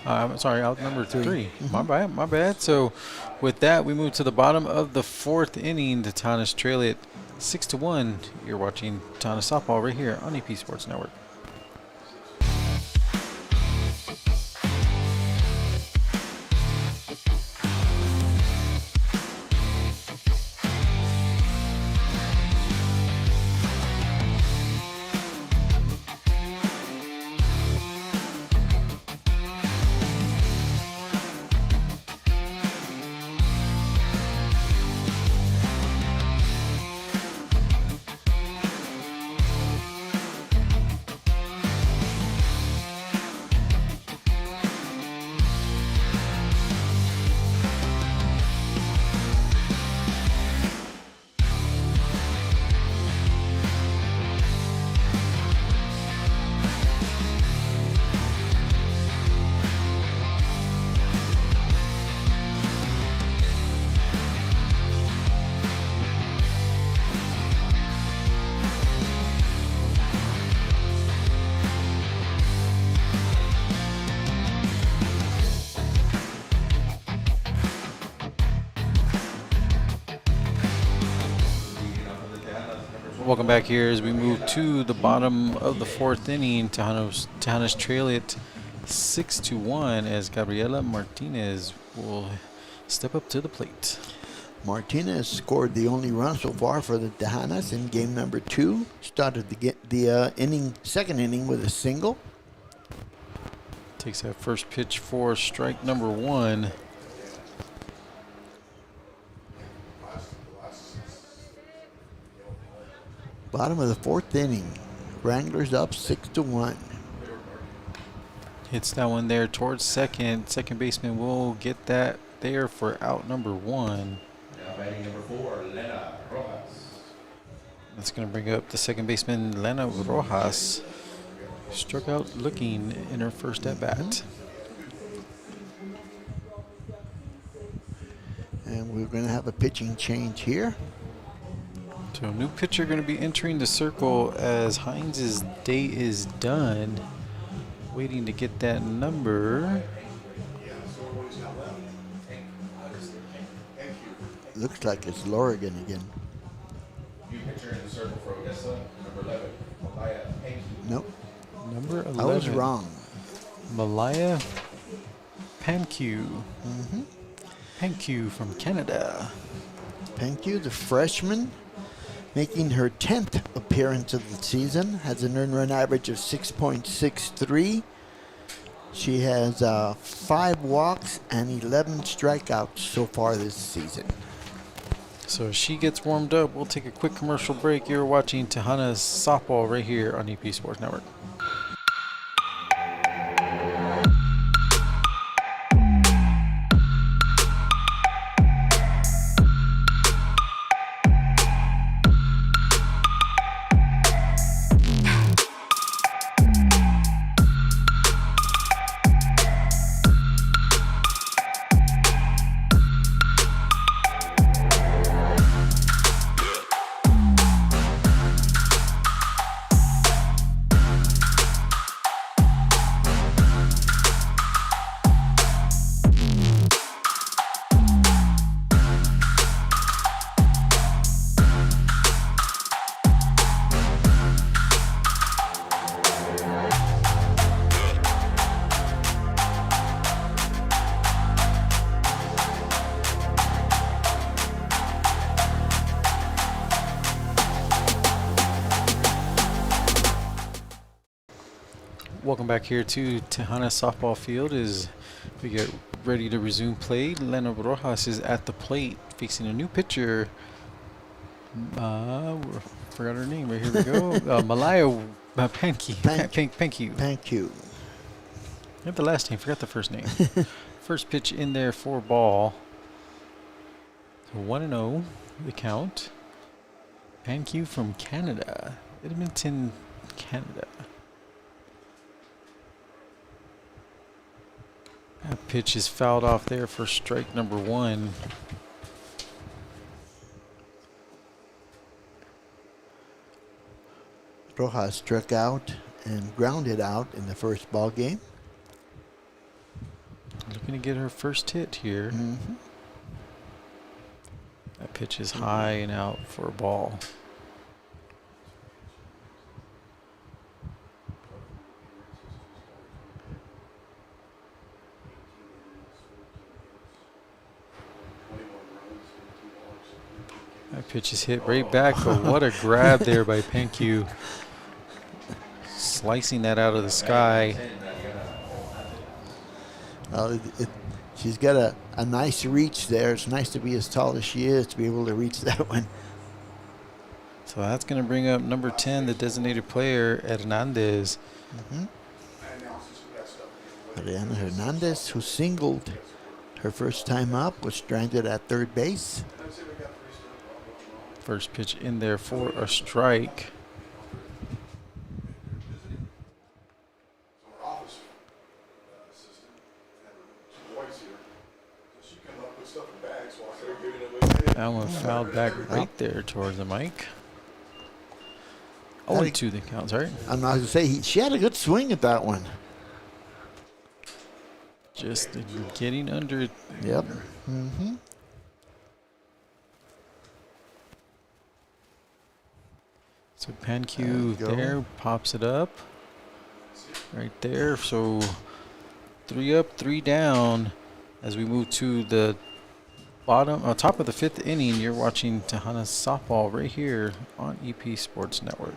I'm sorry, out number 3. My bad. So with that, we move to the bottom of the 4th inning. The Tejanas trail it 6-1. You're watching Tejanas softball right here on EP Sports Network. Welcome back here as we move to the bottom of the 4th inning. Tejanas trail it 6-1 as Gabriela Martinez will step up to the plate. Martinez scored the only run so far for the Tejanas in game number 2. Started the second inning with a single. Takes that first pitch for strike number 1. Bottom of the 4th inning. Wranglers up 6-1. Hits that one there towards second. Second baseman will get that there for out number 1. Now batting number 4, Lena Rojas. That's going to bring up the second baseman, Lena Rojas. Struck out looking in her first at bat. And we're going to have a pitching change here. So a new pitcher going to be entering the circle as Hines' day is done. Waiting to get that number. Looks like it's Lorigan again. New pitcher in the circle for Odessa, number 11, Malaya Panky. Nope. Number 11. I was wrong. Malaya Panku. Panku from Canada. Panku, the freshman, making her 10th appearance of the season, has an earned run average of 6.63. She has 5 walks and 11 strikeouts so far this season. So as she gets warmed up, we'll take a quick commercial break. You're watching Tejanas softball right here on EP Sports Network. Welcome back here to Tejanas softball field as we get ready to resume play. Lena Rojas is at the plate facing a new pitcher. Forgot her name. Right here we go. Malaya Panky. Panky. Thank you. I have the last name. Forgot the first name. First pitch in there for ball. So 1-0 the count. Panky from Canada. Edmonton, Canada. That pitch is fouled off there for strike number 1. Rojas struck out and grounded out in the first ball game. Looking to get her first hit here. Mm-hmm. That pitch is high and out for a ball. That pitch is hit right back, but what a grab there by Penku. Slicing that out of the sky. She's got a nice reach there. It's nice to be as tall as she is to be able to reach that one. So that's going to bring up number 10, the designated player, Hernandez. Mm-hmm. Ariana Hernandez, who singled her first time up, was stranded at third base. First pitch in there for a strike. That one fouled back right there towards the mic. 0-2 the count, sorry. I'm not going to say she had a good swing at that one. Just getting under it. Yep. Mm-hmm. So Panku there pops it up. Right there. So 3 up, 3 down as we move to the top of the 5th inning. You're watching Tejanas softball right here on EP Sports Network.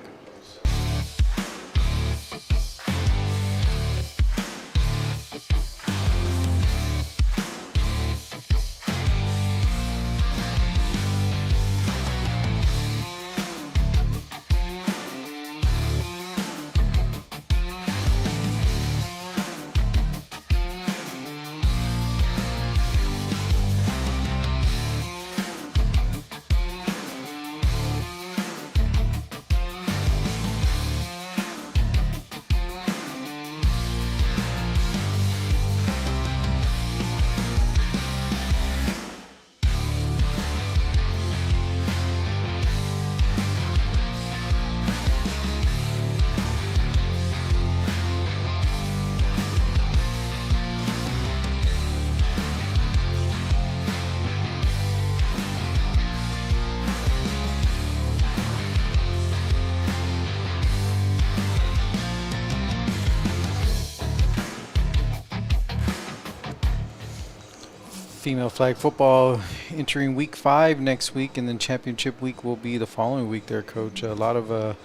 Female flag football entering week 5 next week, and then championship week will be the following week there, Coach. A lot of a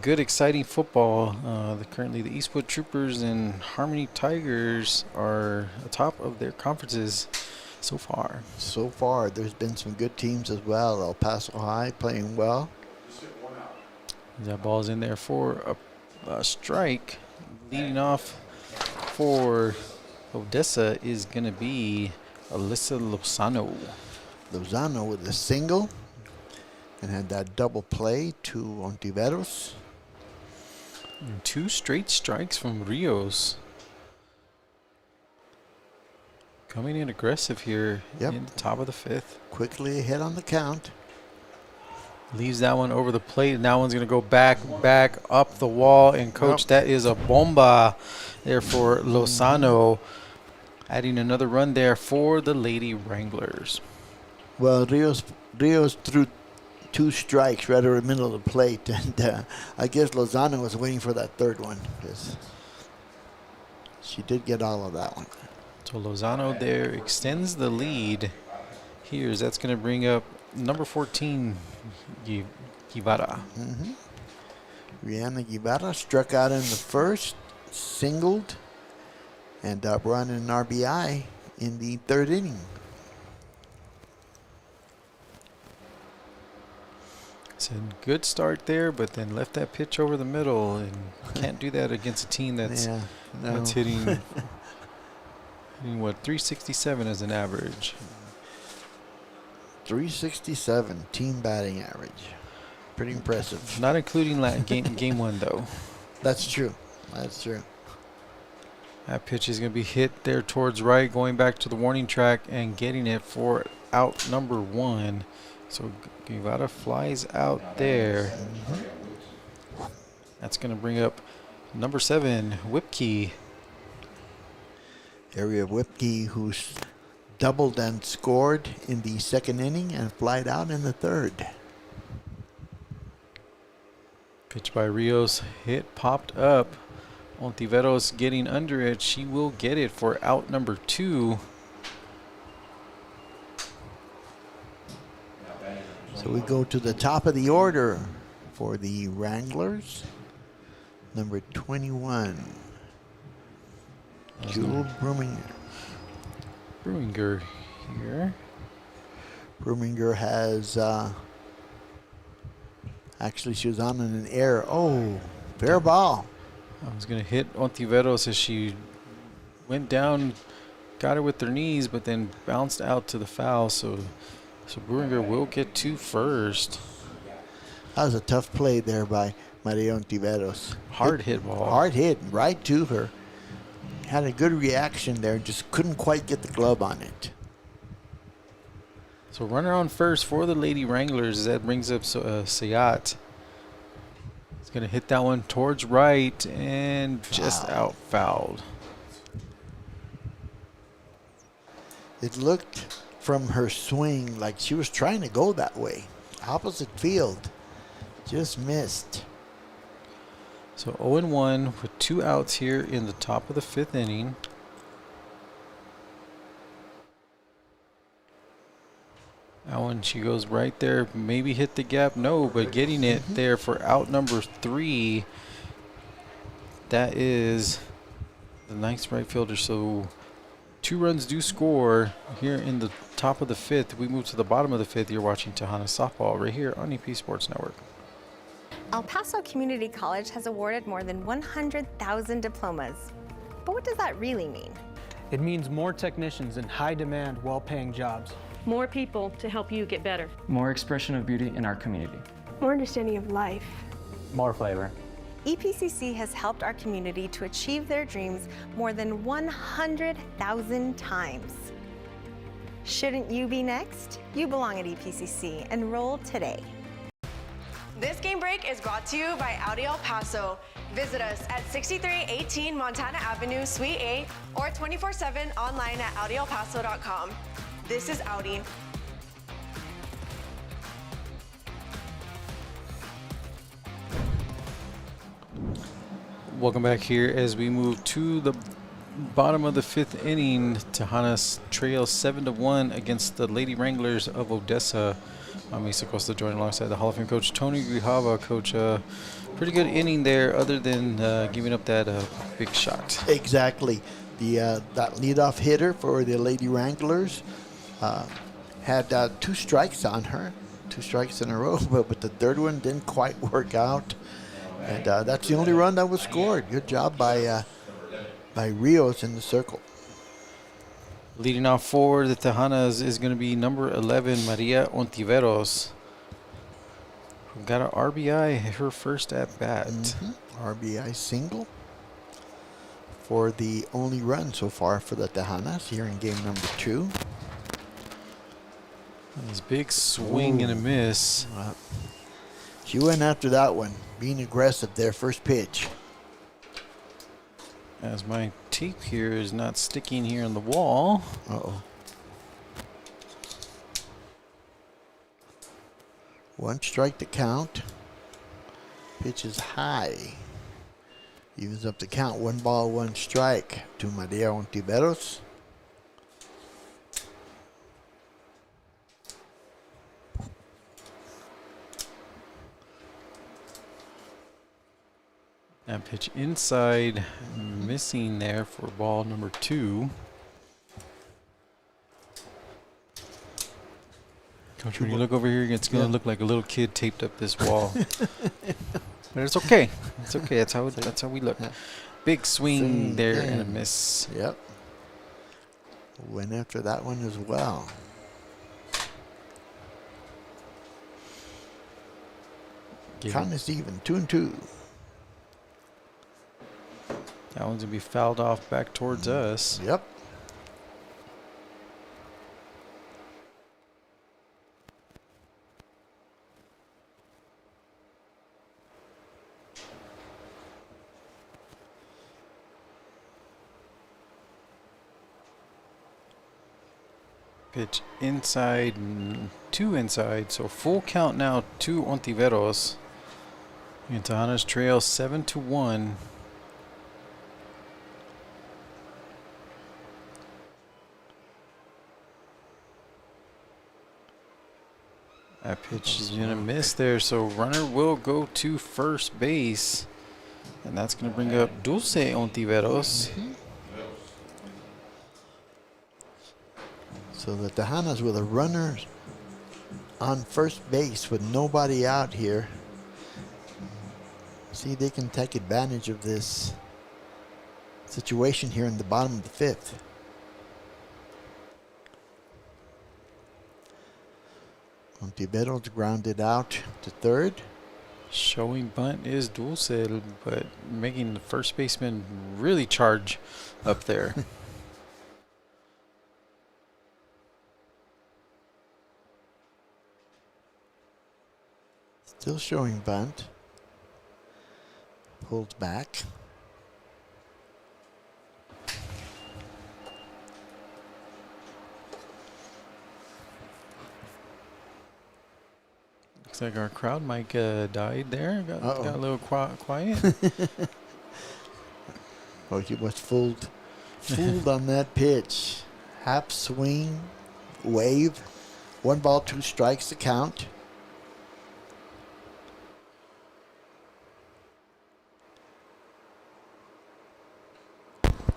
good, exciting football. Currently the Eastwood Troopers and Harmony Tigers are atop of their conferences so far. So far, there's been some good teams as well. El Paso High playing well. That ball's in there for a strike. Leading off for Odessa is going to be Alyssa Lozano. Lozano with a single and had that double play to Ontiveros. And 2 straight strikes from Rios. Coming in aggressive here in the top of the 5th. Quickly ahead on the count. Leaves that one over the plate, and that one's going to go back up the wall. And, Coach, that is a bomba there for Lozano. Adding another run there for the Lady Wranglers. Well, Rios threw 2 strikes right over the middle of the plate, and I guess Lozano was waiting for that third one because she did get all of that one. So Lozano there extends the lead. That's going to bring up number 14, Guevara. Mm-hmm. Rihanna Guevara struck out in the first, singled, and run an RBI in the 3rd inning. Said good start there, but then left that pitch over the middle, and can't do that against a team that's Yeah, no. that's hitting what 367 as an average. 367 team batting average. Pretty impressive. Not including game one though. That's true. That's true. That pitch is going to be hit there towards right, going back to the warning track and getting it for out number 1. So Guevara flies out there. That's going to bring up number 7, Whipkey. Area Whipkey, who's doubled and scored in the second inning and flied out in the third. Pitch by Rios, hit popped up. Ontiveros getting under it. She will get it for out number 2. So we go to the top of the order for the Wranglers. Number 21, Jewel Bruminger. Bruinger here. Bruminger has, actually she was on in an error. Oh, fair ball. I was going to hit Ontiveros as she went down, got her with her knees, but then bounced out to the foul. So Bruinger will get 2 first. That was a tough play there by Maria Ontiveros. Hard hit ball. Hard hit, right to her. Had a good reaction there, just couldn't quite get the glove on it. So runner on first for the Lady Wranglers. That brings up Sayat. He's going to hit that one towards right and just out fouled. It looked from her swing like she was trying to go that way. Opposite field. Just missed. So 0-1 with 2 outs here in the top of the 5th inning. That one, she goes right there. Maybe hit the gap. No, but getting it there for out number 3. That is the nice right fielder. So 2 runs do score here in the top of the 5th. We move to the bottom of the 5th. You're watching Tejanas Softball right here on EP Sports Network. El Paso Community College has awarded more than 100,000 diplomas. But what does that really mean? It means more technicians in high-demand, well-paying jobs. More people to help you get better. More expression of beauty in our community. More understanding of life. More flavor. EPCC has helped our community to achieve their dreams more than 100,000 times. Shouldn't you be next? You belong at EPCC. Enroll today. This game break is brought to you by Audi El Paso. Visit us at 6318 Montana Avenue, Suite A, or 24/7 online at AudiElPaso.com. This is Audi. Welcome back here as we move to the bottom of the 5th inning. Tejanas trails 7-1 against the Lady Wranglers of Odessa. I'm Mesa Costa, joined alongside the Hall of Fame coach Tony Grijalva. Coach, pretty good inning there, other than giving up that big shot. Exactly. The that leadoff hitter for the Lady Wranglers had 2 strikes on her, 2 strikes in a row, but the third one didn't quite work out. And that's the only run that was scored. Good job by Rios in the circle. Leading off for the Tejanas is going to be number 11, Maria Ontiveros, who got an RBI her first at bat. RBI single for the only run so far for the Tejanas here in game number 2. This big swing and a miss. She went after that one, being aggressive there, first pitch. As my tape here is not sticking here on the wall. Uh-oh. 1 strike to count. Pitch is high. Evens up the count. 1 ball, 1 strike to Maria Ontiveros. That pitch inside, missing there for ball number 2. Coach, when you look over here, it's going to look like a little kid taped up this wall. But it's okay. It's okay. That's how we look. Big swing there and a miss. Yep. Went after that one as well. Count is even, 2-2. That one's going to be fouled off back towards us. Yep. Pitch inside, 2 inside, so full count now to Ontiveros. And Tejanas trail 7-1. That pitch is gonna miss there, so runner will go to first base, and that's gonna bring up Dulce Ontiveros. So the Tejanas with a runner on first base with nobody out here. See, they can take advantage of this situation here in the bottom of the 5th. Ontiveros grounded out to third. Showing bunt is Dulce, but making the first baseman really charge up there. Still showing bunt. Pulled back. Looks like our crowd mic died there. Got a little quiet. Oh, he was fooled on that pitch. Half swing, wave. 1 ball, 2 strikes to count.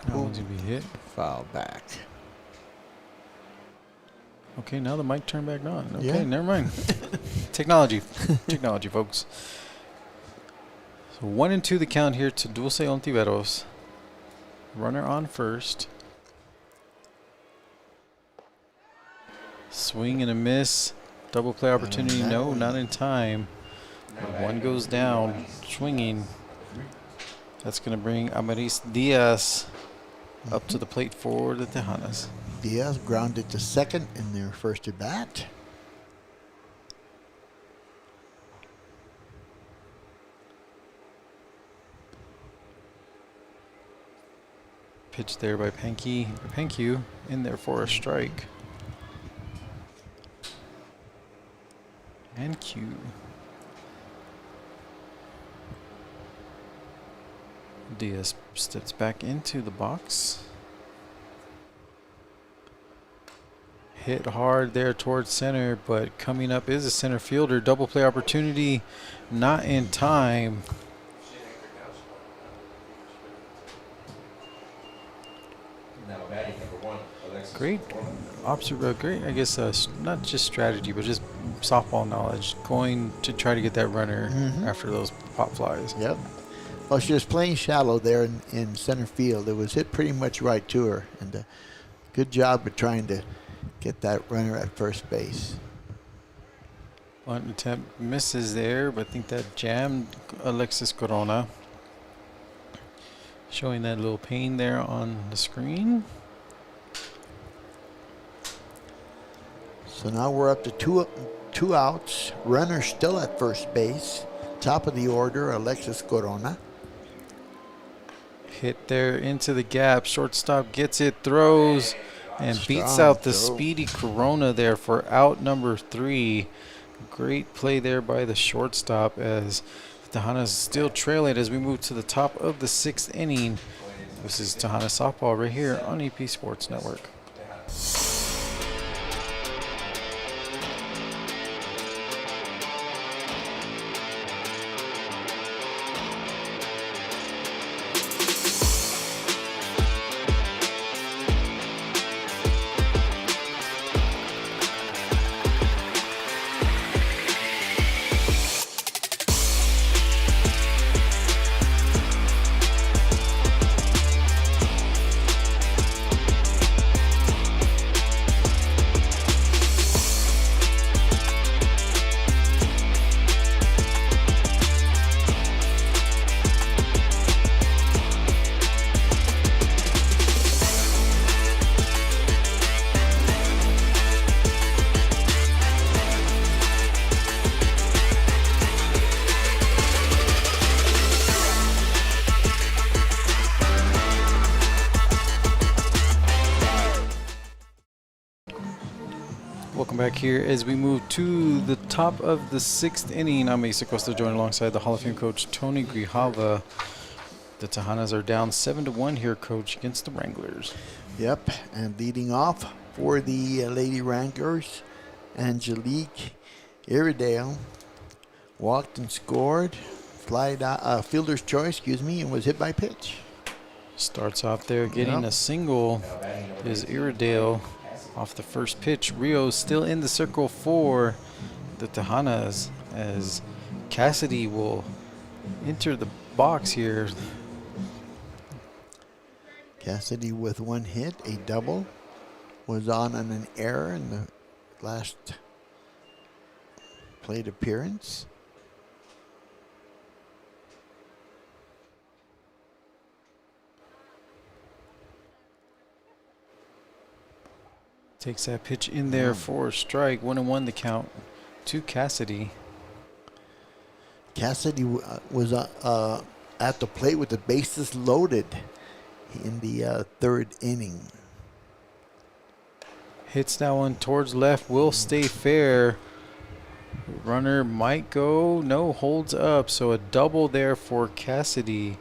That one's gonna be hit. Foul back. Okay, now the mic turned back on. Okay, Yeah. never mind. Technology, folks. So 1-2 the count here to Dulce Ontiveros. Runner on first. Swing and a miss. Double play opportunity. No, not in time. One goes down. Swinging. That's going to bring Amaris Diaz up to the plate for the Tejanas. Diaz grounded to second in their first at bat. Pitch there by Panku in there for a strike. And Q. Diaz steps back into the box. Hit hard there towards center, but coming up is a center fielder. Double play opportunity, not in time. Great, great. I guess not just strategy, but just softball knowledge. Going to try to get that runner after those pop flies. Yep. Well, she was playing shallow there in center field. It was hit pretty much right to her, and good job of trying to get that runner at first base. Bunt attempt misses there, but I think that jammed Alexis Corona. Showing that little pain there on the screen. So now we're up to two outs. Runner still at first base. Top of the order, Alexis Corona. Hit there into the gap. Shortstop gets it, throws, and beats Strong out the throw. speedy Corona there for out number 3. Great play there by the shortstop as the Tejanas still trail it as we move to the top of the 6th inning. This is Tejana Softball right here on EP Sports Network. back here as we move to the top of the 6th inning. I'm Asa Costa, joined alongside the Hall of Fame coach Tony Grijalva. The Tejanas are down 7-1 here, coach, against the Wranglers. Yep, and leading off for the Lady Wranglers, Angelique Iredale walked and scored. Fielder's choice, and was hit by pitch. Starts off there getting a single is Iredale off the first pitch. Rios still in the circle for the Tejanas as Cassidy will enter the box here. Cassidy with one hit, a double, was on an error in the last plate appearance. Takes that pitch in there for a strike. 1-1 the count to Cassidy. Cassidy was at the plate with the bases loaded in the third inning. Hits that one towards left, will stay fair. Runner might go, no, holds up. So a double there for Cassidy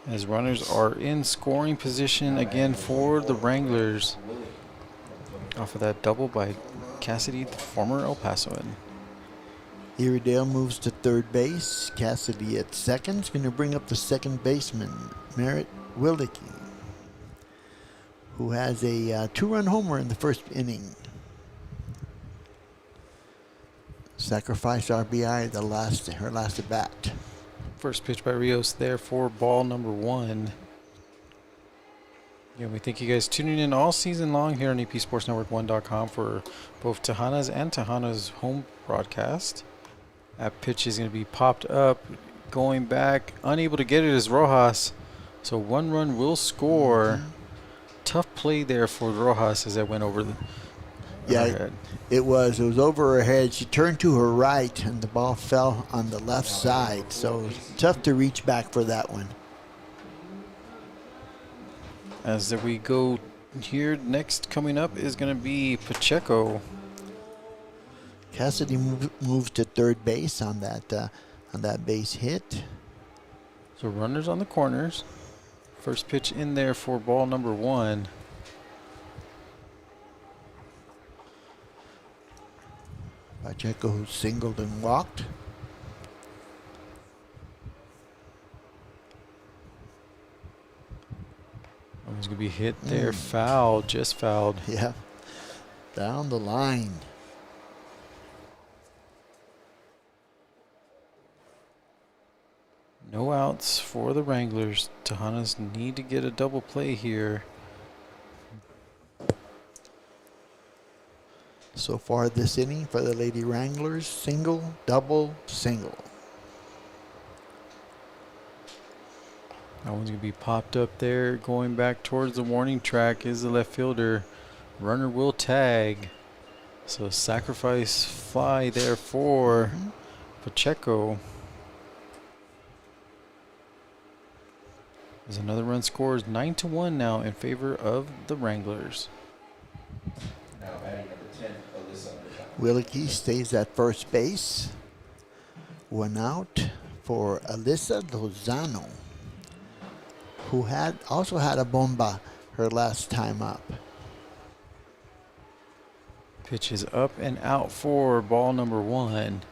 as runners are in scoring position again for the Wranglers. Off of that double by Cassidy, the former El Pasoan. Iredale moves to third base. Cassidy at second. Is going to bring up the second baseman, Merritt Willicke, who has a 2-run homer in the first inning. Sacrifice RBI her last at bat. First pitch by Rios there for ball number 1. Yeah, we thank you guys tuning in all season long here on EPSportsNetwork1.com for both Tejanas and Tejanas home broadcast. That pitch is going to be popped up, going back, unable to get it is Rojas. So 1 run will score. Tough play there for Rojas as that went over the head. It was over her head. She turned to her right and the ball fell on the left side. So tough to reach back for that one. As we go here, next coming up is going to be Pacheco. Cassidy moves to third base on that base hit. So runners on the corners. First pitch in there for ball number 1. Pacheco, who singled and walked. One's going to be hit there, fouled, just fouled. Yeah, down the line. No outs for the Wranglers. Tejanas need to get a double play here. So far this inning for the Lady Wranglers, single, double, single. That one's going to be popped up there. Going back towards the warning track is the left fielder. Runner will tag. So sacrifice fly there for Pacheco. As another run scores 9-1 now in favor of the Wranglers. Now batting number 10, Odessa. Willicke stays at first base. 1 out for Alyssa Lozano, who also had a bomba her last time up. Pitch is up and out for ball number 1.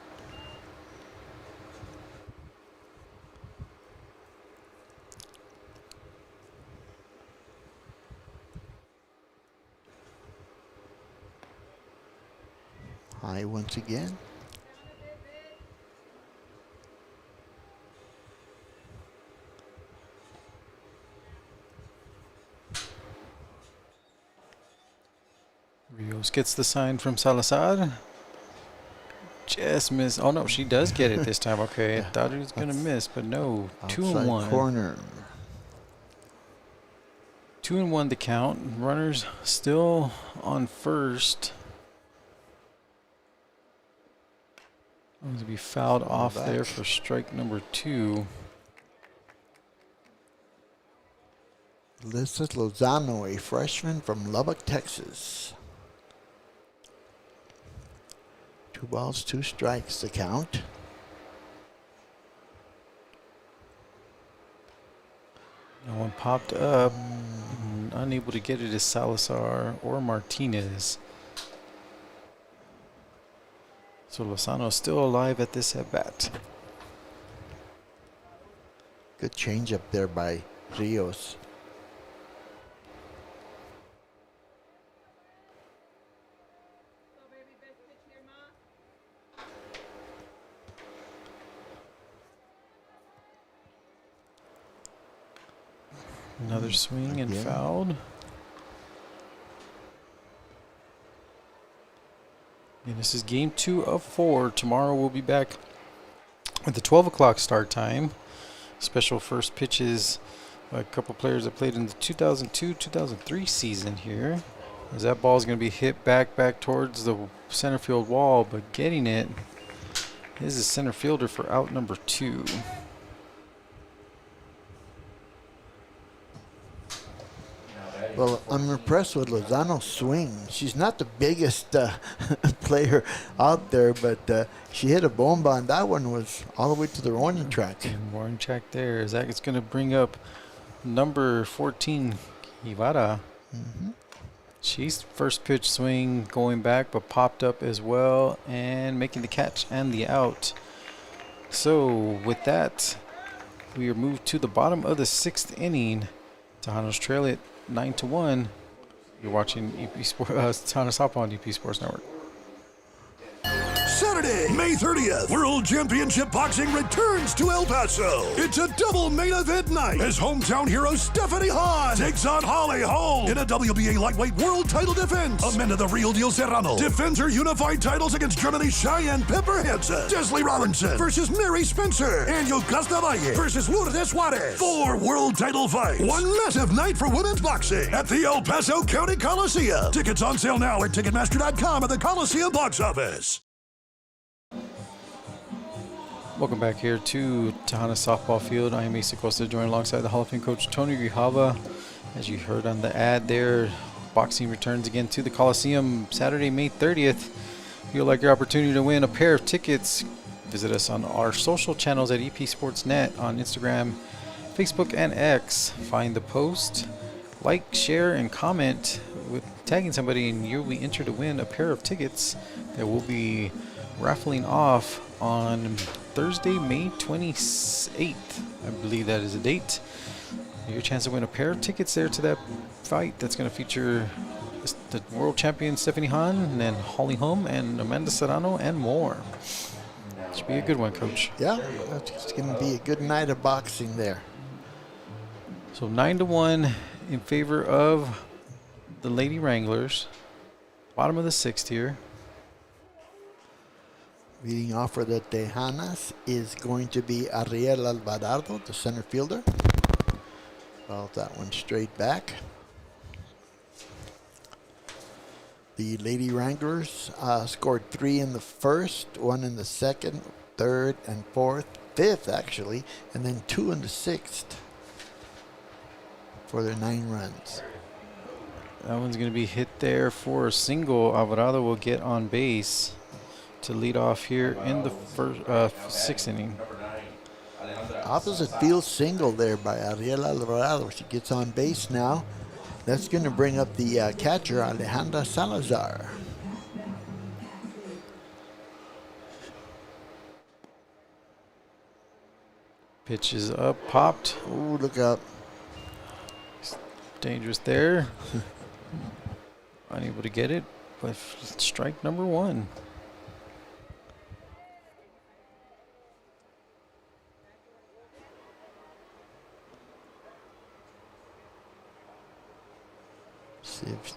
High once again. Rios gets the sign from Salazar. Just miss. Oh no, she does get it this time. Okay, Yeah. I thought he was gonna miss, but no. Outside 2-1. corner. 2-1 the count. Runners still on first. Going to be fouled off back. there for strike number 2. Alyssa Lozano, a freshman from Lubbock, Texas. 2 balls, 2 strikes to count. No one popped up. Unable to get it is Salazar or Martinez. So Lozano still alive at this at bat. Good change up there by Rios. Another swing and Again. fouled. And this is game 2 of 4. Tomorrow we'll be back at the 12 o'clock start time. Special first pitches by a couple players that played in the 2002-2003 season here. As that ball is going to be hit back towards the center field wall, but getting it is the center fielder for out number 2. Well, I'm impressed with Lozano's swing. She's not the biggest player out there, but she hit a bomba, and that one was all the way to the warning track. And warning track there. Zach is going to bring up number 14, Ivara. She's first pitch swing going back, but popped up as well and making the catch and the out. So with that, we are moved to the bottom of the 6th inning. Tejanos trail it 9-1. You're watching EP Sport, Tejanos Hop on EP Sports Network. Saturday, May 30th, World Championship Boxing returns to El Paso. It's a double main event night as hometown hero Stephanie Hahn takes on Holly Holm in a WBA lightweight world title defense. Amanda the Real Deal Serrano defends her unified titles against Germany's Cheyenne Pepper Hansen. Desley Robinson versus Mary Spencer. And Yocasta Valle versus Lourdes Suarez. 4 world title fights. One massive night for women's boxing at the El Paso County Coliseum. Tickets on sale now at Ticketmaster.com at the Coliseum box office. Welcome back here to Tejanos Softball Field. I am Asa Costa, joined alongside the Hall of Fame coach Tony Grijalva. As you heard on the ad there, boxing returns again to the Coliseum Saturday, May 30th. If you'd like your opportunity to win a pair of tickets, visit us on our social channels at EP Sports Net on Instagram, Facebook, and X. Find the post, like, share, and comment with tagging somebody, and you'll be entered to win a pair of tickets that will be raffling off on Thursday, May 28th. I believe that is the date. Your chance to win a pair of tickets there to that fight that's going to feature the world champion Stephanie Hahn and then Holly Holm and Amanda Serrano and more. Should be a good one, Coach. Yeah, it's going to be a good night of boxing there. So 9-1 in favor of the Lady Wranglers. Bottom of the 6th here. Leading off for the Tejanas is going to be Ariel Alvarado, the center fielder. Well, that one straight back. The Lady Wranglers scored 3 in the first, 1 in the second, third, and fourth, fifth actually, and then 2 in the 6th for their 9 runs. That one's going to be hit there for a single. Alvarado will get on base to lead off here in the first 6th inning. Opposite field single there by Ariel Alvarado. She gets on base now. That's going to bring up the catcher, Alejandra Salazar. Pitch is up, popped. Oh, look out. Dangerous there. Unable to get it, but strike number 1.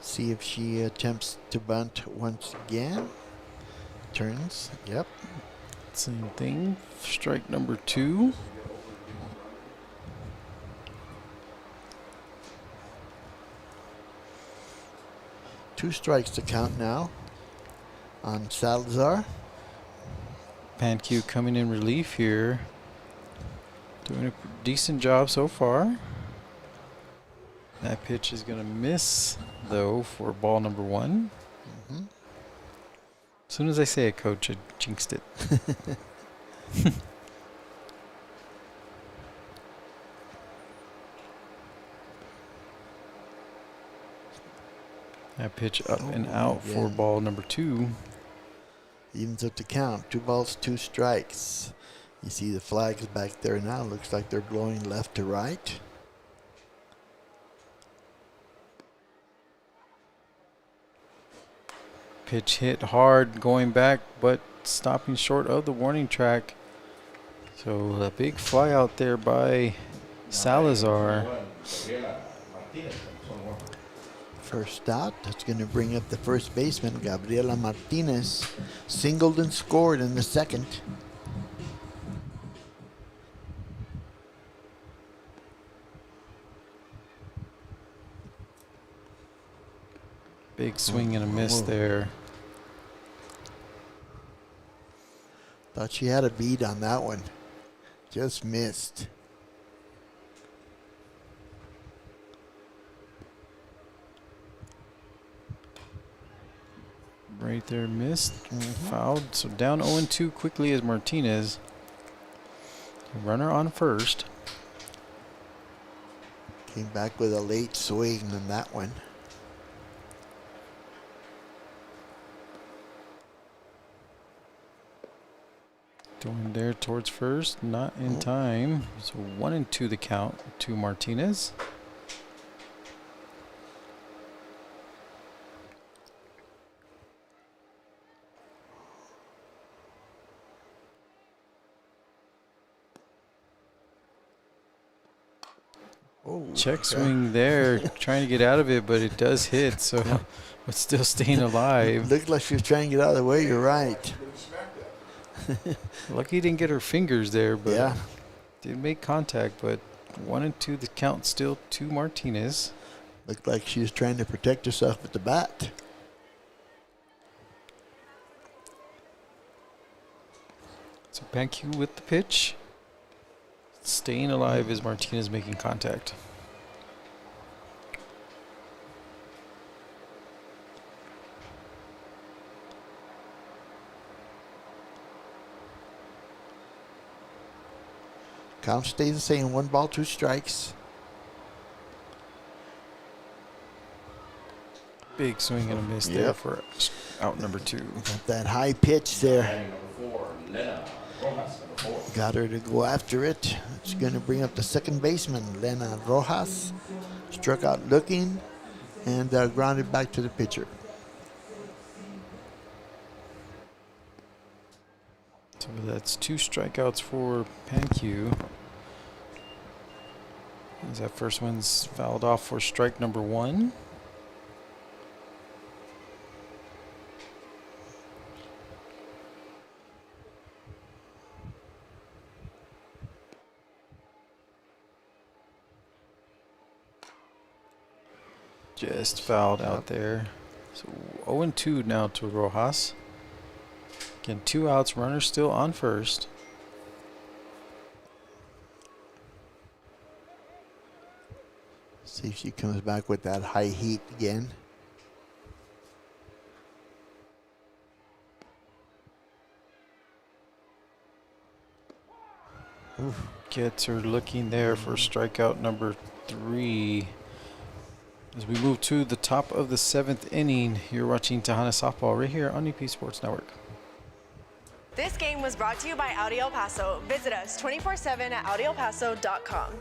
See if she attempts to bunt once again. Turns, yep. Same thing, strike number 2. Two strikes to count now on Salazar. Pankey coming in relief here. Doing a decent job so far. That pitch is going to miss, though, for ball number 1. As soon as I say it, Coach, I jinxed it. That pitch up and out for ball number 2. Evens up the count. 2 balls, 2 strikes. You see the flags back there now. Looks like they're blowing left to right. Pitch hit hard going back, but stopping short of the warning track. So a big fly out there by Salazar. First out, that's going to bring up the first baseman, Gabriela Martinez. Singled and scored in the second. Big swing and a miss there. Thought she had a beat on that one. Just missed. Right there, missed. Fouled. So down 0-2 quickly as Martinez. Runner on first. Came back with a late swing on that one. Going there towards first, not in time. So 1-2 the count to Martinez. Check swing there, trying to get out of it, but it does hit, so but still staying alive. Looked like she was trying to get out of the way. You're right. Lucky he didn't get her fingers there, but yeah, did make contact. But 1-2 the count still to Martinez. Looked like she was trying to protect herself with the bat. So Panku with the pitch. Staying alive as Martinez making contact. Count stays the same. 1 ball, 2 strikes. Big swing and a miss there for out number 2. Got that high pitch there. Got her to go after it. It's going to bring up the second baseman, Lena Rojas. Struck out looking and grounded back to the pitcher. So that's 2 strikeouts for Panku. As that first one's fouled off for strike number 1. Just fouled out there. So 0-2 now to Rojas. Again, 2 outs, runner still on first. See if she comes back with that high heat again. Oof. Gets her looking there for strikeout number 3. As we move to the top of the 7th inning, you're watching Tejanas Softball right here on EP Sports Network. This game was brought to you by Audi El Paso. Visit us 24/7 at AudiElPaso.com.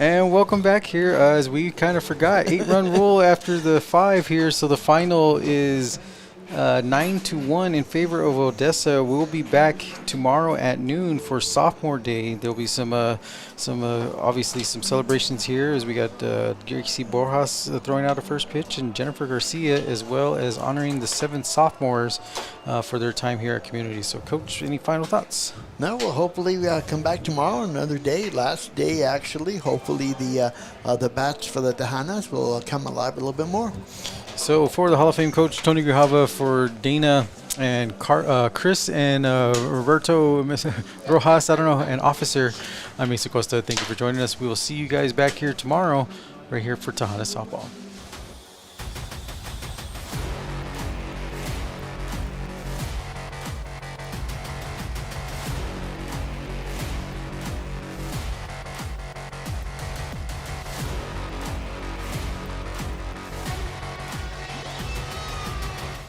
And welcome back here. As we kind of forgot, 8-run rule after the 5 here. So the final is 9-1 in favor of Odessa. We'll be back tomorrow at noon for Sophomore Day. There'll be some obviously some celebrations here, as we got Gracie Borjas throwing out a first pitch and Jennifer Garcia, as well as honoring the 7 sophomores for their time here at Community. So, Coach, any final thoughts? No, well, hopefully we come back tomorrow, another day, last day actually. Hopefully the bats for the Tejanas will come alive a little bit more. So for the Hall of Fame coach, Tony Grijalva, for Dana and Chris and Roberto Rojas, I don't know, and Officer, I'm Mesa Costa. Thank you for joining us. We will see you guys back here tomorrow, right here for Tejanas Softball.